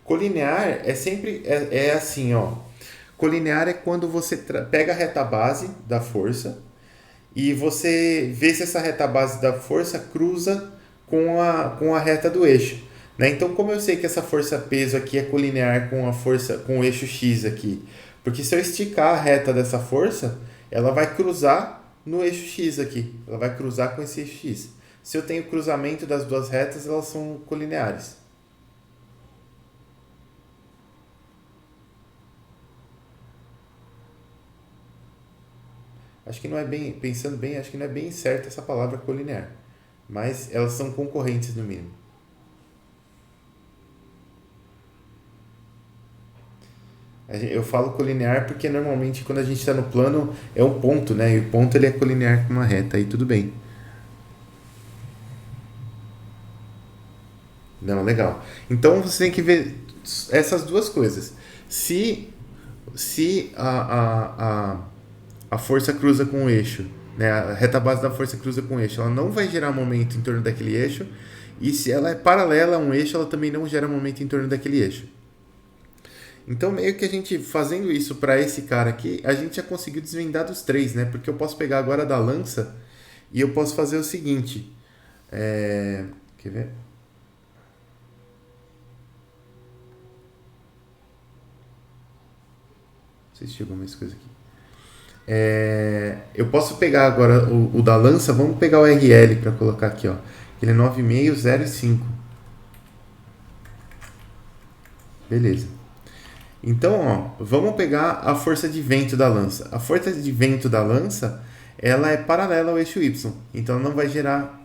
Colinear é sempre assim, ó. Colinear é quando você pega a reta base da força e você vê se essa reta base da força cruza com a reta do eixo. Né? Então, como eu sei que essa força peso aqui é colinear com o eixo X aqui? Porque se eu esticar a reta dessa força, ela vai cruzar no eixo X aqui. Ela vai cruzar com esse eixo X. Se eu tenho cruzamento das duas retas, elas são colineares. Acho que não é bem, pensando bem, acho que não é bem certa essa palavra colinear. Mas elas são concorrentes no mínimo. Eu falo colinear porque normalmente quando a gente está no plano é um ponto, né? E o ponto ele é colinear com uma reta, aí tudo bem. Não, legal. Então você tem que ver essas duas coisas. Se a força cruza com o eixo, né? A reta base da força cruza com o eixo, ela não vai gerar momento em torno daquele eixo. E se ela é paralela a um eixo, ela também não gera momento em torno daquele eixo. Então, meio que a gente fazendo isso para esse cara aqui, a gente já conseguiu desvendar dos três, né? Porque eu posso pegar agora da lança e eu posso fazer o seguinte. Quer ver? Não sei se chegou mais coisa aqui. Eu posso pegar agora o da lança, vamos pegar o RL para colocar aqui, ó. Ele é 9,505. Beleza. Então, ó, vamos pegar a força de vento da lança. A força de vento da lança, ela é paralela ao eixo Y. Então, ela não vai gerar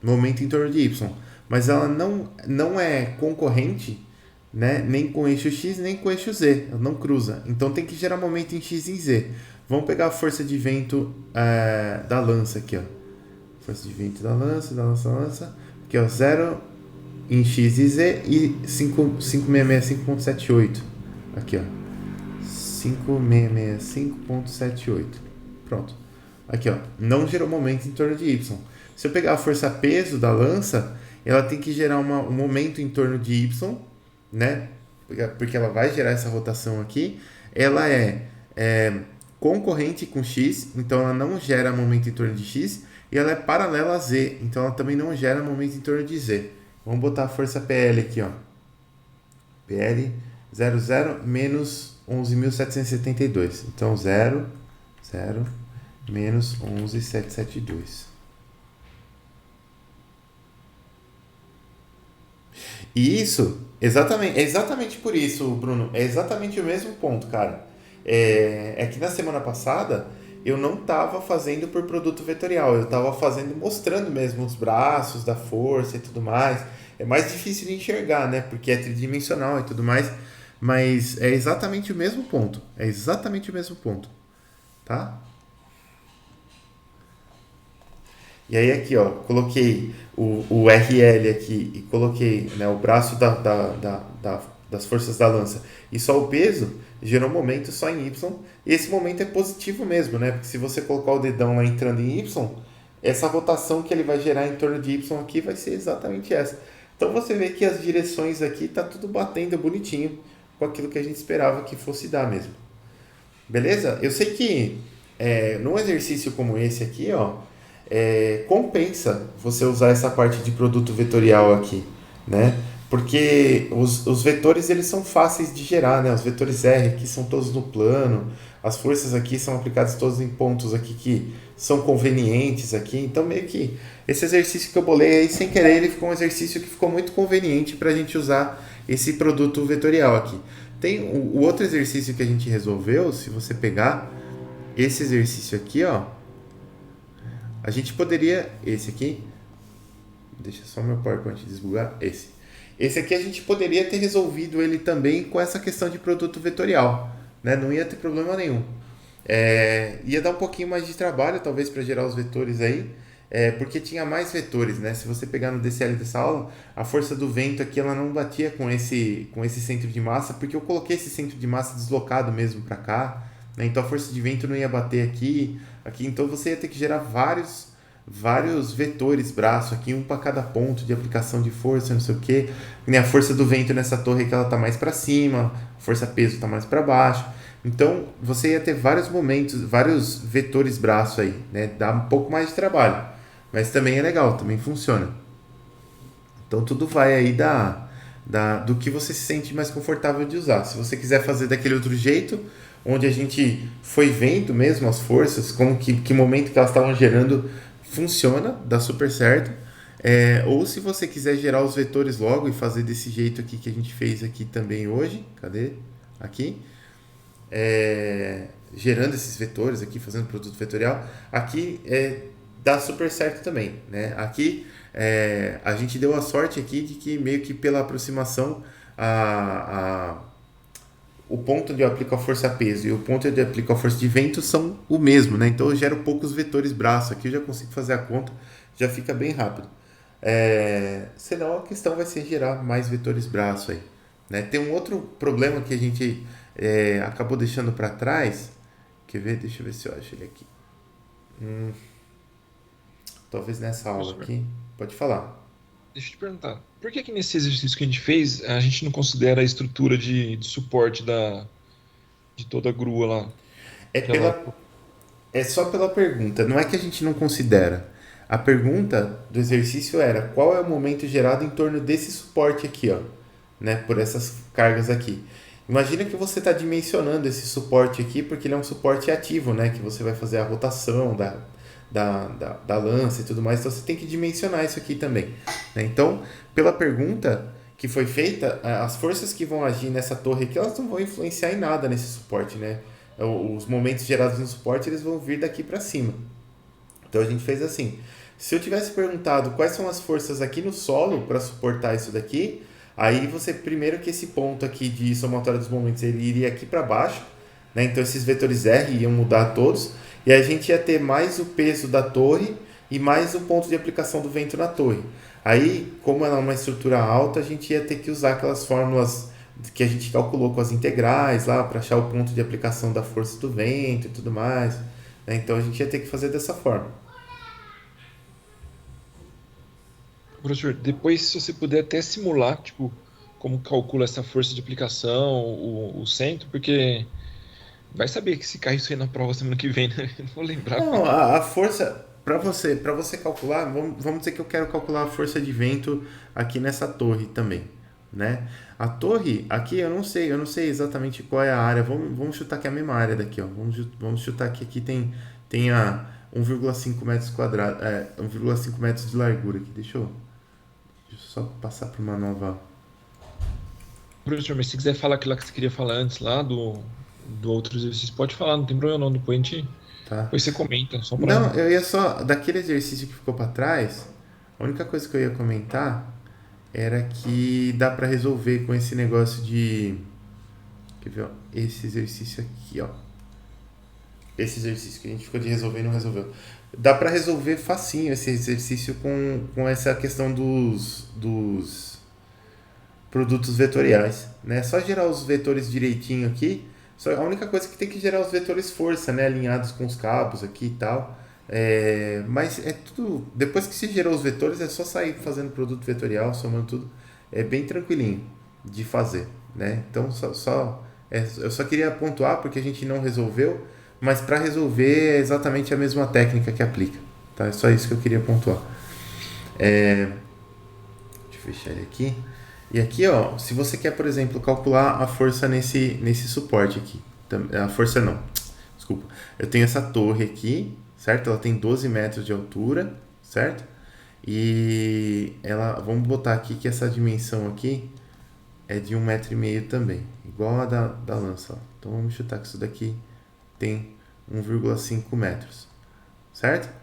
momento em torno de Y. Mas ela não é concorrente, né, nem com o eixo X, nem com o eixo Z. Ela não cruza. Então, tem que gerar momento em X e em Z. Vamos pegar a força de vento da lança aqui, ó. Força de vento da lança. Aqui, ó, 0... em X e Z e 5665.78. Aqui, ó. 5665.78. Pronto. Aqui, ó. Não gerou momento em torno de Y. Se eu pegar a força peso da lança, ela tem que gerar um momento em torno de Y, né? Porque ela vai gerar essa rotação aqui. Ela é concorrente com X, então ela não gera momento em torno de X. E ela é paralela a Z, então ela também não gera momento em torno de Z. Vamos botar a força PL aqui, ó. PL 00 menos 11.772. Então, 0 menos 11.772. E isso, exatamente, é exatamente por isso, Bruno. É exatamente o mesmo ponto, cara. É que na semana passada eu não estava fazendo por produto vetorial, eu estava fazendo mostrando mesmo os braços da força e tudo mais. É mais difícil de enxergar, né? Porque é tridimensional e tudo mais. Mas é exatamente o mesmo ponto. É exatamente o mesmo ponto, tá? E aí aqui, ó, coloquei o RL aqui e coloquei, né, o braço das forças da lança e só o peso, gerou um momento só em Y. E esse momento é positivo mesmo, né? Porque se você colocar o dedão lá entrando em Y, essa rotação que ele vai gerar em torno de Y aqui vai ser exatamente essa. Então você vê que as direções aqui tá tudo batendo bonitinho com aquilo que a gente esperava que fosse dar mesmo. Beleza? Eu sei que num exercício como esse aqui, ó, compensa você usar essa parte de produto vetorial aqui, né? Porque os vetores eles são fáceis de gerar, né? Os vetores R aqui são todos no plano, as forças aqui são aplicadas todos em pontos aqui que são convenientes aqui. Então meio que esse exercício que eu bolei aí sem querer ele ficou um exercício que ficou muito conveniente para a gente usar esse produto vetorial aqui. Tem o outro exercício que a gente resolveu, se você pegar esse exercício aqui, ó, a gente poderia, esse aqui, deixa só meu PowerPoint desbugar, esse aqui a gente poderia ter resolvido ele também com essa questão de produto vetorial, né? Não ia ter problema nenhum. Ia dar um pouquinho mais de trabalho, talvez, para gerar os vetores aí, porque tinha mais vetores, né? Se você pegar no DCL dessa aula, a força do vento aqui ela não batia com esse centro de massa, porque eu coloquei esse centro de massa deslocado mesmo para cá, né? Então a força de vento não ia bater aqui, então você ia ter que gerar vários vetores braço aqui, um para cada ponto de aplicação de força, não sei o que. A força do vento nessa torre que ela tá mais para cima, a força peso tá mais para baixo. Então você ia ter vários momentos, vários vetores braço aí, né? Dá um pouco mais de trabalho, mas também é legal, também funciona. Então tudo vai aí do que você se sente mais confortável de usar. Se você quiser fazer daquele outro jeito, onde a gente foi vendo mesmo as forças, como que momento que elas estavam gerando, funciona, dá super certo. Ou se você quiser gerar os vetores logo e fazer desse jeito aqui que a gente fez aqui também hoje, cadê? Aqui. Gerando esses vetores aqui, fazendo produto vetorial, aqui dá super certo também, né? Aqui a gente deu a sorte aqui de que meio que pela aproximação o ponto onde eu aplico a força peso e o ponto onde eu aplico a força de vento são o mesmo, né? Então eu gero poucos vetores braço aqui, eu já consigo fazer a conta, já fica bem rápido. Senão a questão vai ser gerar mais vetores braço aí, né? Tem um outro problema que a gente acabou deixando para trás. Quer ver? Deixa eu ver se eu acho ele aqui. Talvez nessa aula Professor, aqui. Pode falar. deixa eu te perguntar, por que que nesse exercício que a gente fez, a gente não considera a estrutura de suporte de toda a grua lá? É Aquela. pela É só pela pergunta, não é que a gente não considera. A pergunta do exercício era qual é o momento gerado em torno desse suporte aqui, ó, né, por essas cargas aqui. Imagina que você está dimensionando esse suporte aqui porque ele é um suporte ativo, né, que você vai fazer a rotação da lança e tudo mais, então você tem que dimensionar isso aqui também, né? Então, pela pergunta que foi feita, as forças que vão agir nessa torre aqui, elas não vão influenciar em nada nesse suporte, né? Os momentos gerados no suporte eles vão vir daqui para cima. Então a gente fez assim. Se eu tivesse perguntado quais são as forças aqui no solo para suportar isso daqui, aí você primeiro que esse ponto aqui de somatória dos momentos ele iria aqui para baixo, né? Então esses vetores R iam mudar todos e a gente ia ter mais o peso da torre e mais o ponto de aplicação do vento na torre. Aí, como ela é uma estrutura alta, a gente ia ter que usar aquelas fórmulas que a gente calculou com as integrais lá para achar o ponto de aplicação da força do vento e tudo mais, né? Então a gente ia ter que fazer dessa forma. Professor, depois, se você puder até simular, tipo, como calcula essa força de aplicação, o centro, porque vai saber que se cair isso aí na prova semana que vem, né? Eu não vou lembrar como é Não, que. a força para você calcular, vamos dizer que eu quero calcular a força de vento aqui nessa torre também, né? A torre aqui eu não sei exatamente qual é a área. Vamos chutar que é a mesma área daqui, ó. Vamos chutar que aqui tem a 1,5 metros quadrados, 1,5 metros de largura aqui. Deixa eu só passar para uma nova. Professor, mas se quiser falar aquilo lá que você queria falar antes, lá do outro exercício, pode falar, não tem problema não. Tá? Depois você comenta, só pra. Não, eu ia só. Daquele exercício que ficou para trás, a única coisa que eu ia comentar era que dá para resolver com esse negócio de. Quer ver, ó? Esse exercício aqui, ó. Esse exercício que a gente ficou de resolver e não resolveu. Dá para resolver facinho esse exercício com essa questão dos produtos vetoriais, né? Só gerar os vetores direitinho aqui. Só a única coisa que tem que gerar os vetores força, né? Alinhados com os cabos aqui e tal. Mas é tudo. Depois que se gerou os vetores, é só sair fazendo produto vetorial, somando tudo. É bem tranquilinho de fazer, né? Então eu só queria pontuar porque a gente não resolveu, mas para resolver é exatamente a mesma técnica que aplica, tá? É só isso que eu queria pontuar. Deixa eu fechar ele aqui. E aqui, ó, se você quer, por exemplo, calcular a força nesse suporte aqui. A força não, desculpa. Eu tenho essa torre aqui, certo? Ela tem 12 metros de altura, certo? E ela, vamos botar aqui que essa dimensão aqui é de 1,5 m também, igual a da lança. Ó. Então vamos chutar que isso daqui tem 1,5 metros, certo?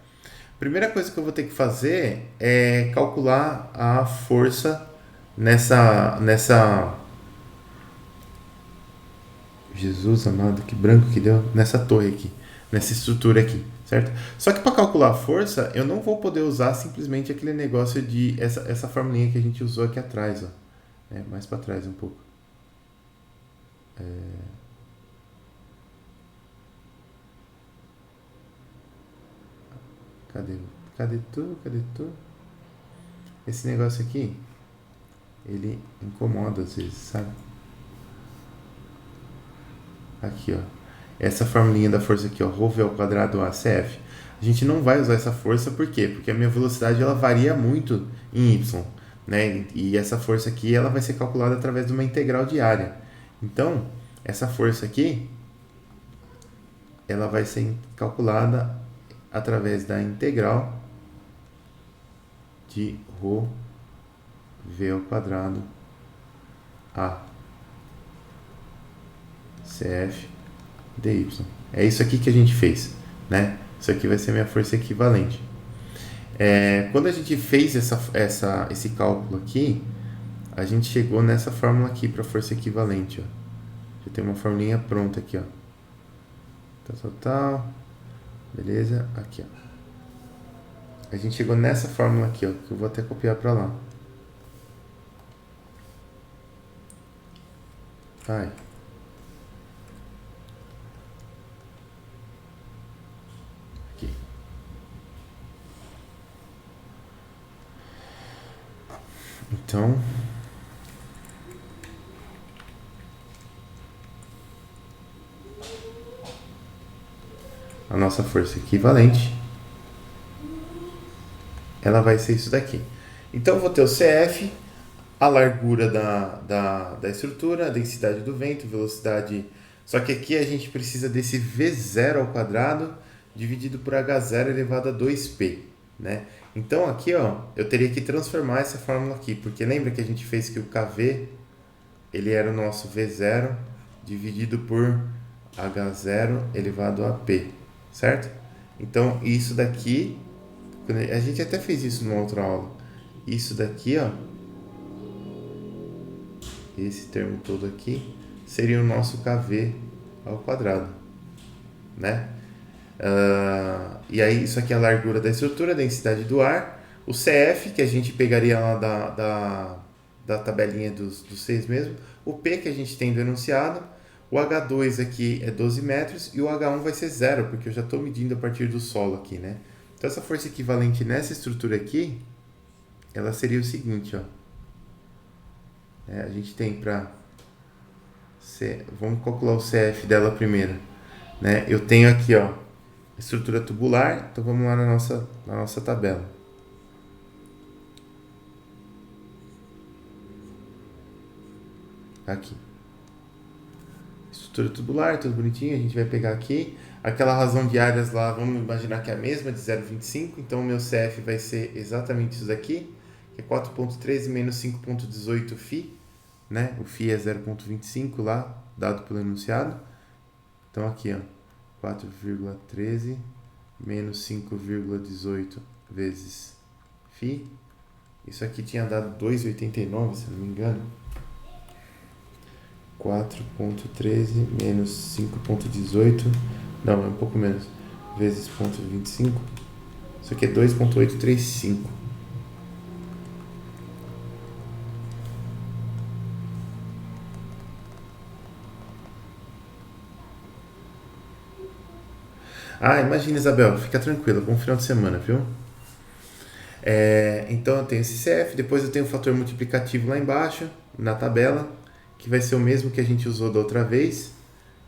Primeira coisa que eu vou ter que fazer é calcular a força nessa Jesus amado, que branco que deu nessa torre aqui, nessa estrutura aqui, certo? Só que para calcular a força, eu não vou poder usar simplesmente aquele negócio de essa formulinha que a gente usou aqui atrás, ó. Mais para trás um pouco. Cadê? Cadê tu? Cadê tu? Esse negócio aqui, ele incomoda às vezes, sabe? Aqui, ó. Essa formulinha da força aqui, ó, ρV ao quadrado ACF. A gente não vai usar essa força, por quê? Porque a minha velocidade ela varia muito em y, né? E essa força aqui ela vai ser calculada através de uma integral de área. Então, essa força aqui ela vai ser calculada através da integral de ρV ao quadrado ACF dy. É isso aqui que a gente fez, né? Isso aqui vai ser minha força equivalente. Quando a gente fez esse cálculo aqui, a gente chegou nessa fórmula aqui para força equivalente. Ó. Já tem uma formulinha pronta aqui, ó. Tal. Beleza? Aqui, ó. A gente chegou nessa fórmula aqui, ó, que eu vou até copiar para lá. Ai. Aqui. Então, a nossa força equivalente, ela vai ser isso daqui. Então, eu vou ter o CF, a largura da estrutura, a densidade do vento, velocidade. Só que aqui a gente precisa desse V0 ao quadrado dividido por H0 elevado a 2P, né? Então aqui, ó, eu teria que transformar essa fórmula aqui, porque lembra que a gente fez que o KV ele era o nosso V0 dividido por H0 elevado a P, certo? Então isso daqui, a gente até fez isso numa outra aula. Isso daqui, ó, esse termo todo aqui seria o nosso KV ao quadrado, né? E aí isso aqui é a largura da estrutura, a densidade do ar, o CF que a gente pegaria lá da tabelinha dos 6 mesmo, o P que a gente tem do enunciado, o H2 aqui é 12 metros e o H1 vai ser zero, porque eu já estou medindo a partir do solo aqui, né? Então essa força equivalente nessa estrutura aqui, ela seria o seguinte, ó. A gente tem para... Vamos calcular o CF dela primeiro, né? Eu tenho aqui, ó, estrutura tubular, então vamos lá na nossa tabela. Aqui. Estrutura tubular, tudo bonitinho, a gente vai pegar aqui. Aquela razão de áreas lá, vamos imaginar que é a mesma, de 0,25, então o meu CF vai ser exatamente isso daqui, que é 4,13 menos 5,18 φ, né? O φ é 0,25 lá, dado pelo enunciado. Então aqui, ó, 4,13 menos 5,18 vezes φ. Isso aqui tinha dado 2,89, se não me engano. 4,13 menos 5,18, não, é um pouco menos, vezes 0,25. Isso aqui é 2,835. Ah, imagina, Isabel, fica tranquila, bom final de semana, viu? Então eu tenho esse CF, depois eu tenho o fator multiplicativo lá embaixo, na tabela, que vai ser o mesmo que a gente usou da outra vez,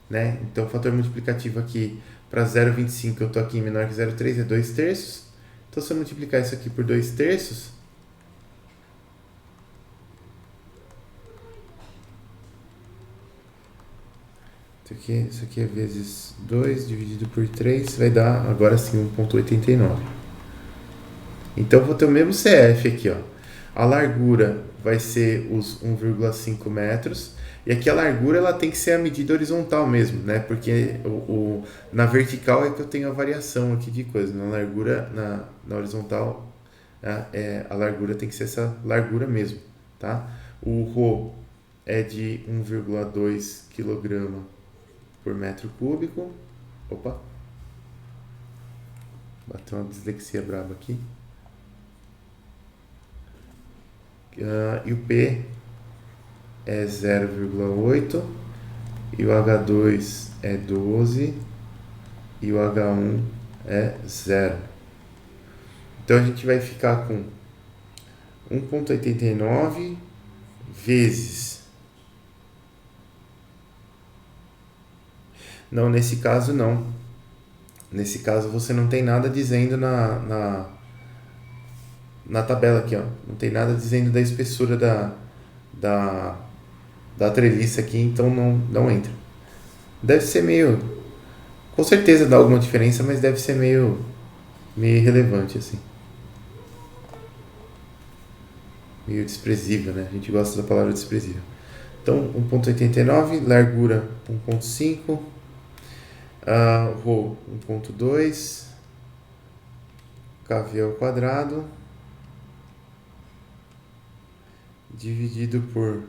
né? Então o fator multiplicativo aqui para 0,25, eu estou aqui em menor que 0,3, é 2 terços. Então se eu multiplicar isso aqui por 2 terços, isso aqui é vezes 2 dividido por 3, vai dar agora sim 1,89. Então eu vou ter o mesmo CF aqui, ó. A largura vai ser os 1,5 metros. E aqui a largura ela tem que ser a medida horizontal mesmo, né? Porque na vertical é que eu tenho a variação aqui de coisa. Na largura, na horizontal, a largura tem que ser essa largura mesmo, tá? O ρ é de 1,2 kg por metro cúbico. Opa! Bateu uma dislexia braba aqui. E o P é 0,8 e o H2 é 12 e o H1 é 0. Então a gente vai ficar com 1,89 vezes... Não, nesse caso não. Nesse caso você não tem nada dizendo na tabela aqui, ó. Não tem nada dizendo da espessura da treliça aqui, então não entra. Deve ser meio... Com certeza dá alguma diferença, mas deve ser meio irrelevante, assim. Meio desprezível, né? A gente gosta da palavra desprezível. Então, 1,89, largura 1,5, ρ 1,2, kV ao quadrado, dividido por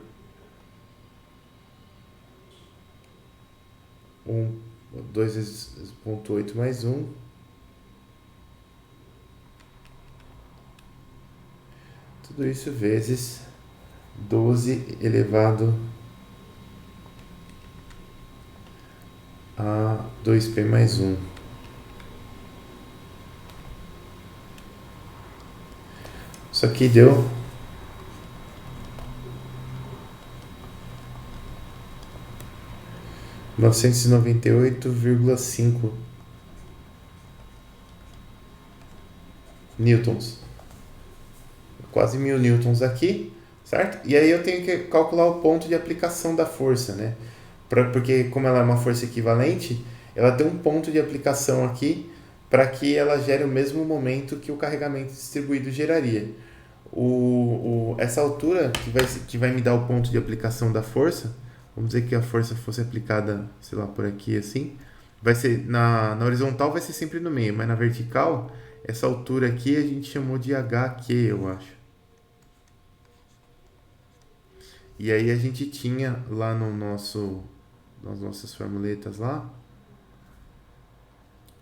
2 vezes 0,8 mais 1. Tudo isso vezes 12 elevado a 2p mais 1. Isso aqui deu 998,5 newtons. Quase 1000 newtons aqui, certo? E aí eu tenho que calcular o ponto de aplicação da força, né? Porque como ela é uma força equivalente, ela tem um ponto de aplicação aqui para que ela gere o mesmo momento que o carregamento distribuído geraria. Essa altura que vai me dar o ponto de aplicação da força, vamos dizer que a força fosse aplicada, sei lá, por aqui assim, vai ser na horizontal vai ser sempre no meio, mas na vertical, essa altura aqui a gente chamou de HQ, eu acho. E aí a gente tinha lá nas nossas formuletas lá,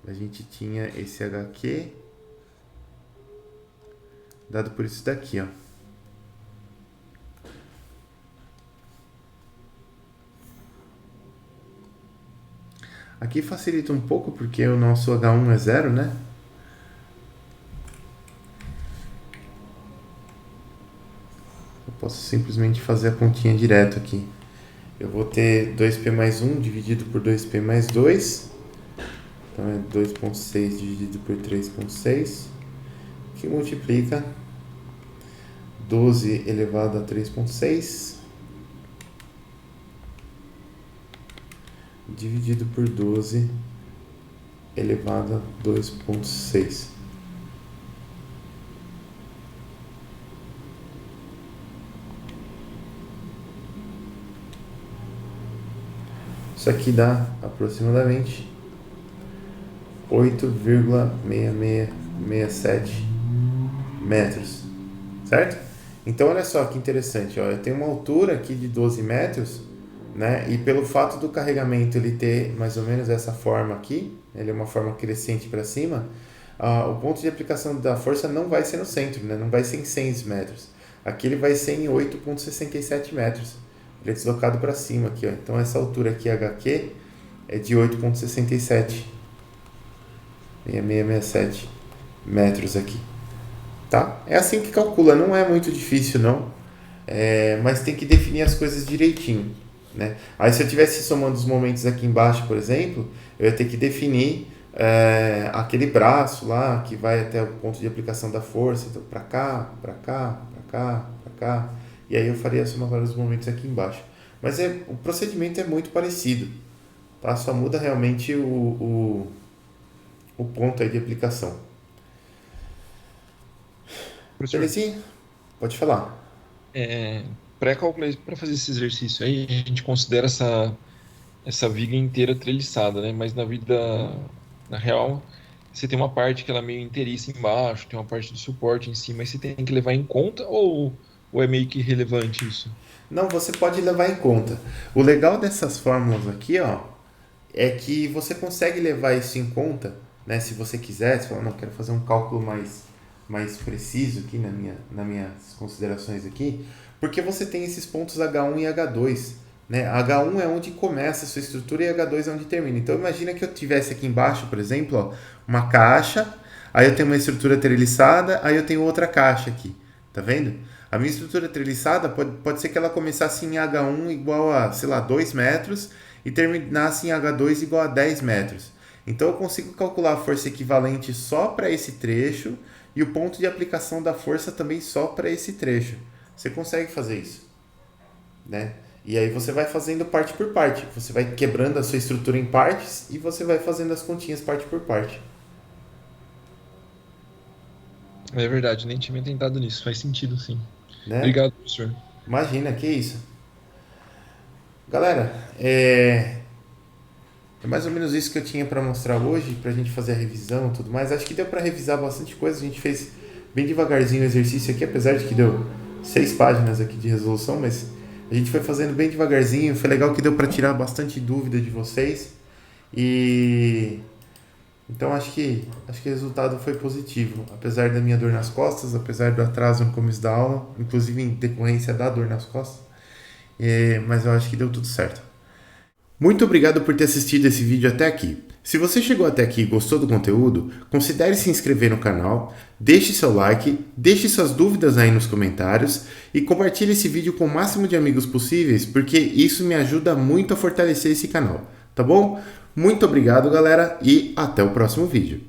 a gente tinha esse HQ dado por isso daqui, ó. Aqui facilita um pouco porque o nosso H1 é 0, né? Eu posso simplesmente fazer a continha direto aqui. Eu vou ter 2p mais 1 dividido por 2p mais 2. Então é 2,6 dividido por 3,6, que multiplica 12 elevado a 3,6 dividido por 12 elevado a 2,6. Isso aqui dá aproximadamente 8,6667 metros, certo? Então olha só que interessante, ó, eu tenho uma altura aqui de 12 metros, né? E pelo fato do carregamento ele ter mais ou menos essa forma aqui, ele é uma forma crescente para cima, o ponto de aplicação da força não vai ser no centro, né? Não vai ser em 100 metros. Aqui ele vai ser em 8,67 metros. Ele é deslocado para cima aqui, ó. Então essa altura aqui HQ é de 8,67 6667 metros aqui, tá? É assim que calcula, não é muito difícil não, mas tem que definir as coisas direitinho, né? Aí se eu tivesse somando os momentos aqui embaixo, por exemplo, eu ia ter que definir aquele braço lá que vai até o ponto de aplicação da força, então para cá, para cá, para cá, para cá, e aí eu faria a soma dos momentos aqui embaixo. Mas o procedimento é muito parecido, tá? Só muda realmente o ponto aí de aplicação. Professor, Belezinha? Pode falar. Para fazer esse exercício aí, a gente considera essa viga inteira treliçada, né? Mas na real, você tem uma parte que ela é meio inteiriça embaixo, tem uma parte do suporte em cima, mas você tem que levar em conta ou é meio que irrelevante isso? Não, você pode levar em conta. O legal dessas fórmulas aqui, ó, é que você consegue levar isso em conta, né? Se você quiser, se falar, não, quero fazer um cálculo mais preciso aqui nas minhas considerações aqui, porque você tem esses pontos H1 e H2, né? H1 é onde começa a sua estrutura e H2 é onde termina. Então imagina que eu tivesse aqui embaixo, por exemplo, ó, uma caixa, aí eu tenho uma estrutura treliçada, aí eu tenho outra caixa aqui, tá vendo? A minha estrutura treliçada pode ser que ela começasse em H1 igual a, sei lá, 2 metros e terminasse em H2 igual a 10 metros. Então eu consigo calcular a força equivalente só para esse trecho e o ponto de aplicação da força também só para esse trecho. Você consegue fazer isso, né? E aí você vai fazendo parte por parte. Você vai quebrando a sua estrutura em partes e você vai fazendo as continhas parte por parte. É verdade, nem tinha me tentado nisso, faz sentido sim. Né? Obrigado, professor. Imagina, que isso. Galera, é mais ou menos isso que eu tinha para mostrar hoje, para a gente fazer a revisão e tudo mais. Acho que deu para revisar bastante coisa. A gente fez bem devagarzinho o exercício aqui, apesar de que deu 6 páginas aqui de resolução, mas a gente foi fazendo bem devagarzinho. Foi legal que deu para tirar bastante dúvida de vocês. E então acho que o resultado foi positivo, apesar da minha dor nas costas, apesar do atraso no começo da aula, inclusive em decorrência da dor nas costas. Mas eu acho que deu tudo certo. Muito obrigado por ter assistido esse vídeo até aqui. Se você chegou até aqui e gostou do conteúdo, considere se inscrever no canal, deixe seu like, deixe suas dúvidas aí nos comentários e compartilhe esse vídeo com o máximo de amigos possíveis, porque isso me ajuda muito a fortalecer esse canal, tá bom? Muito obrigado, galera, e até o próximo vídeo.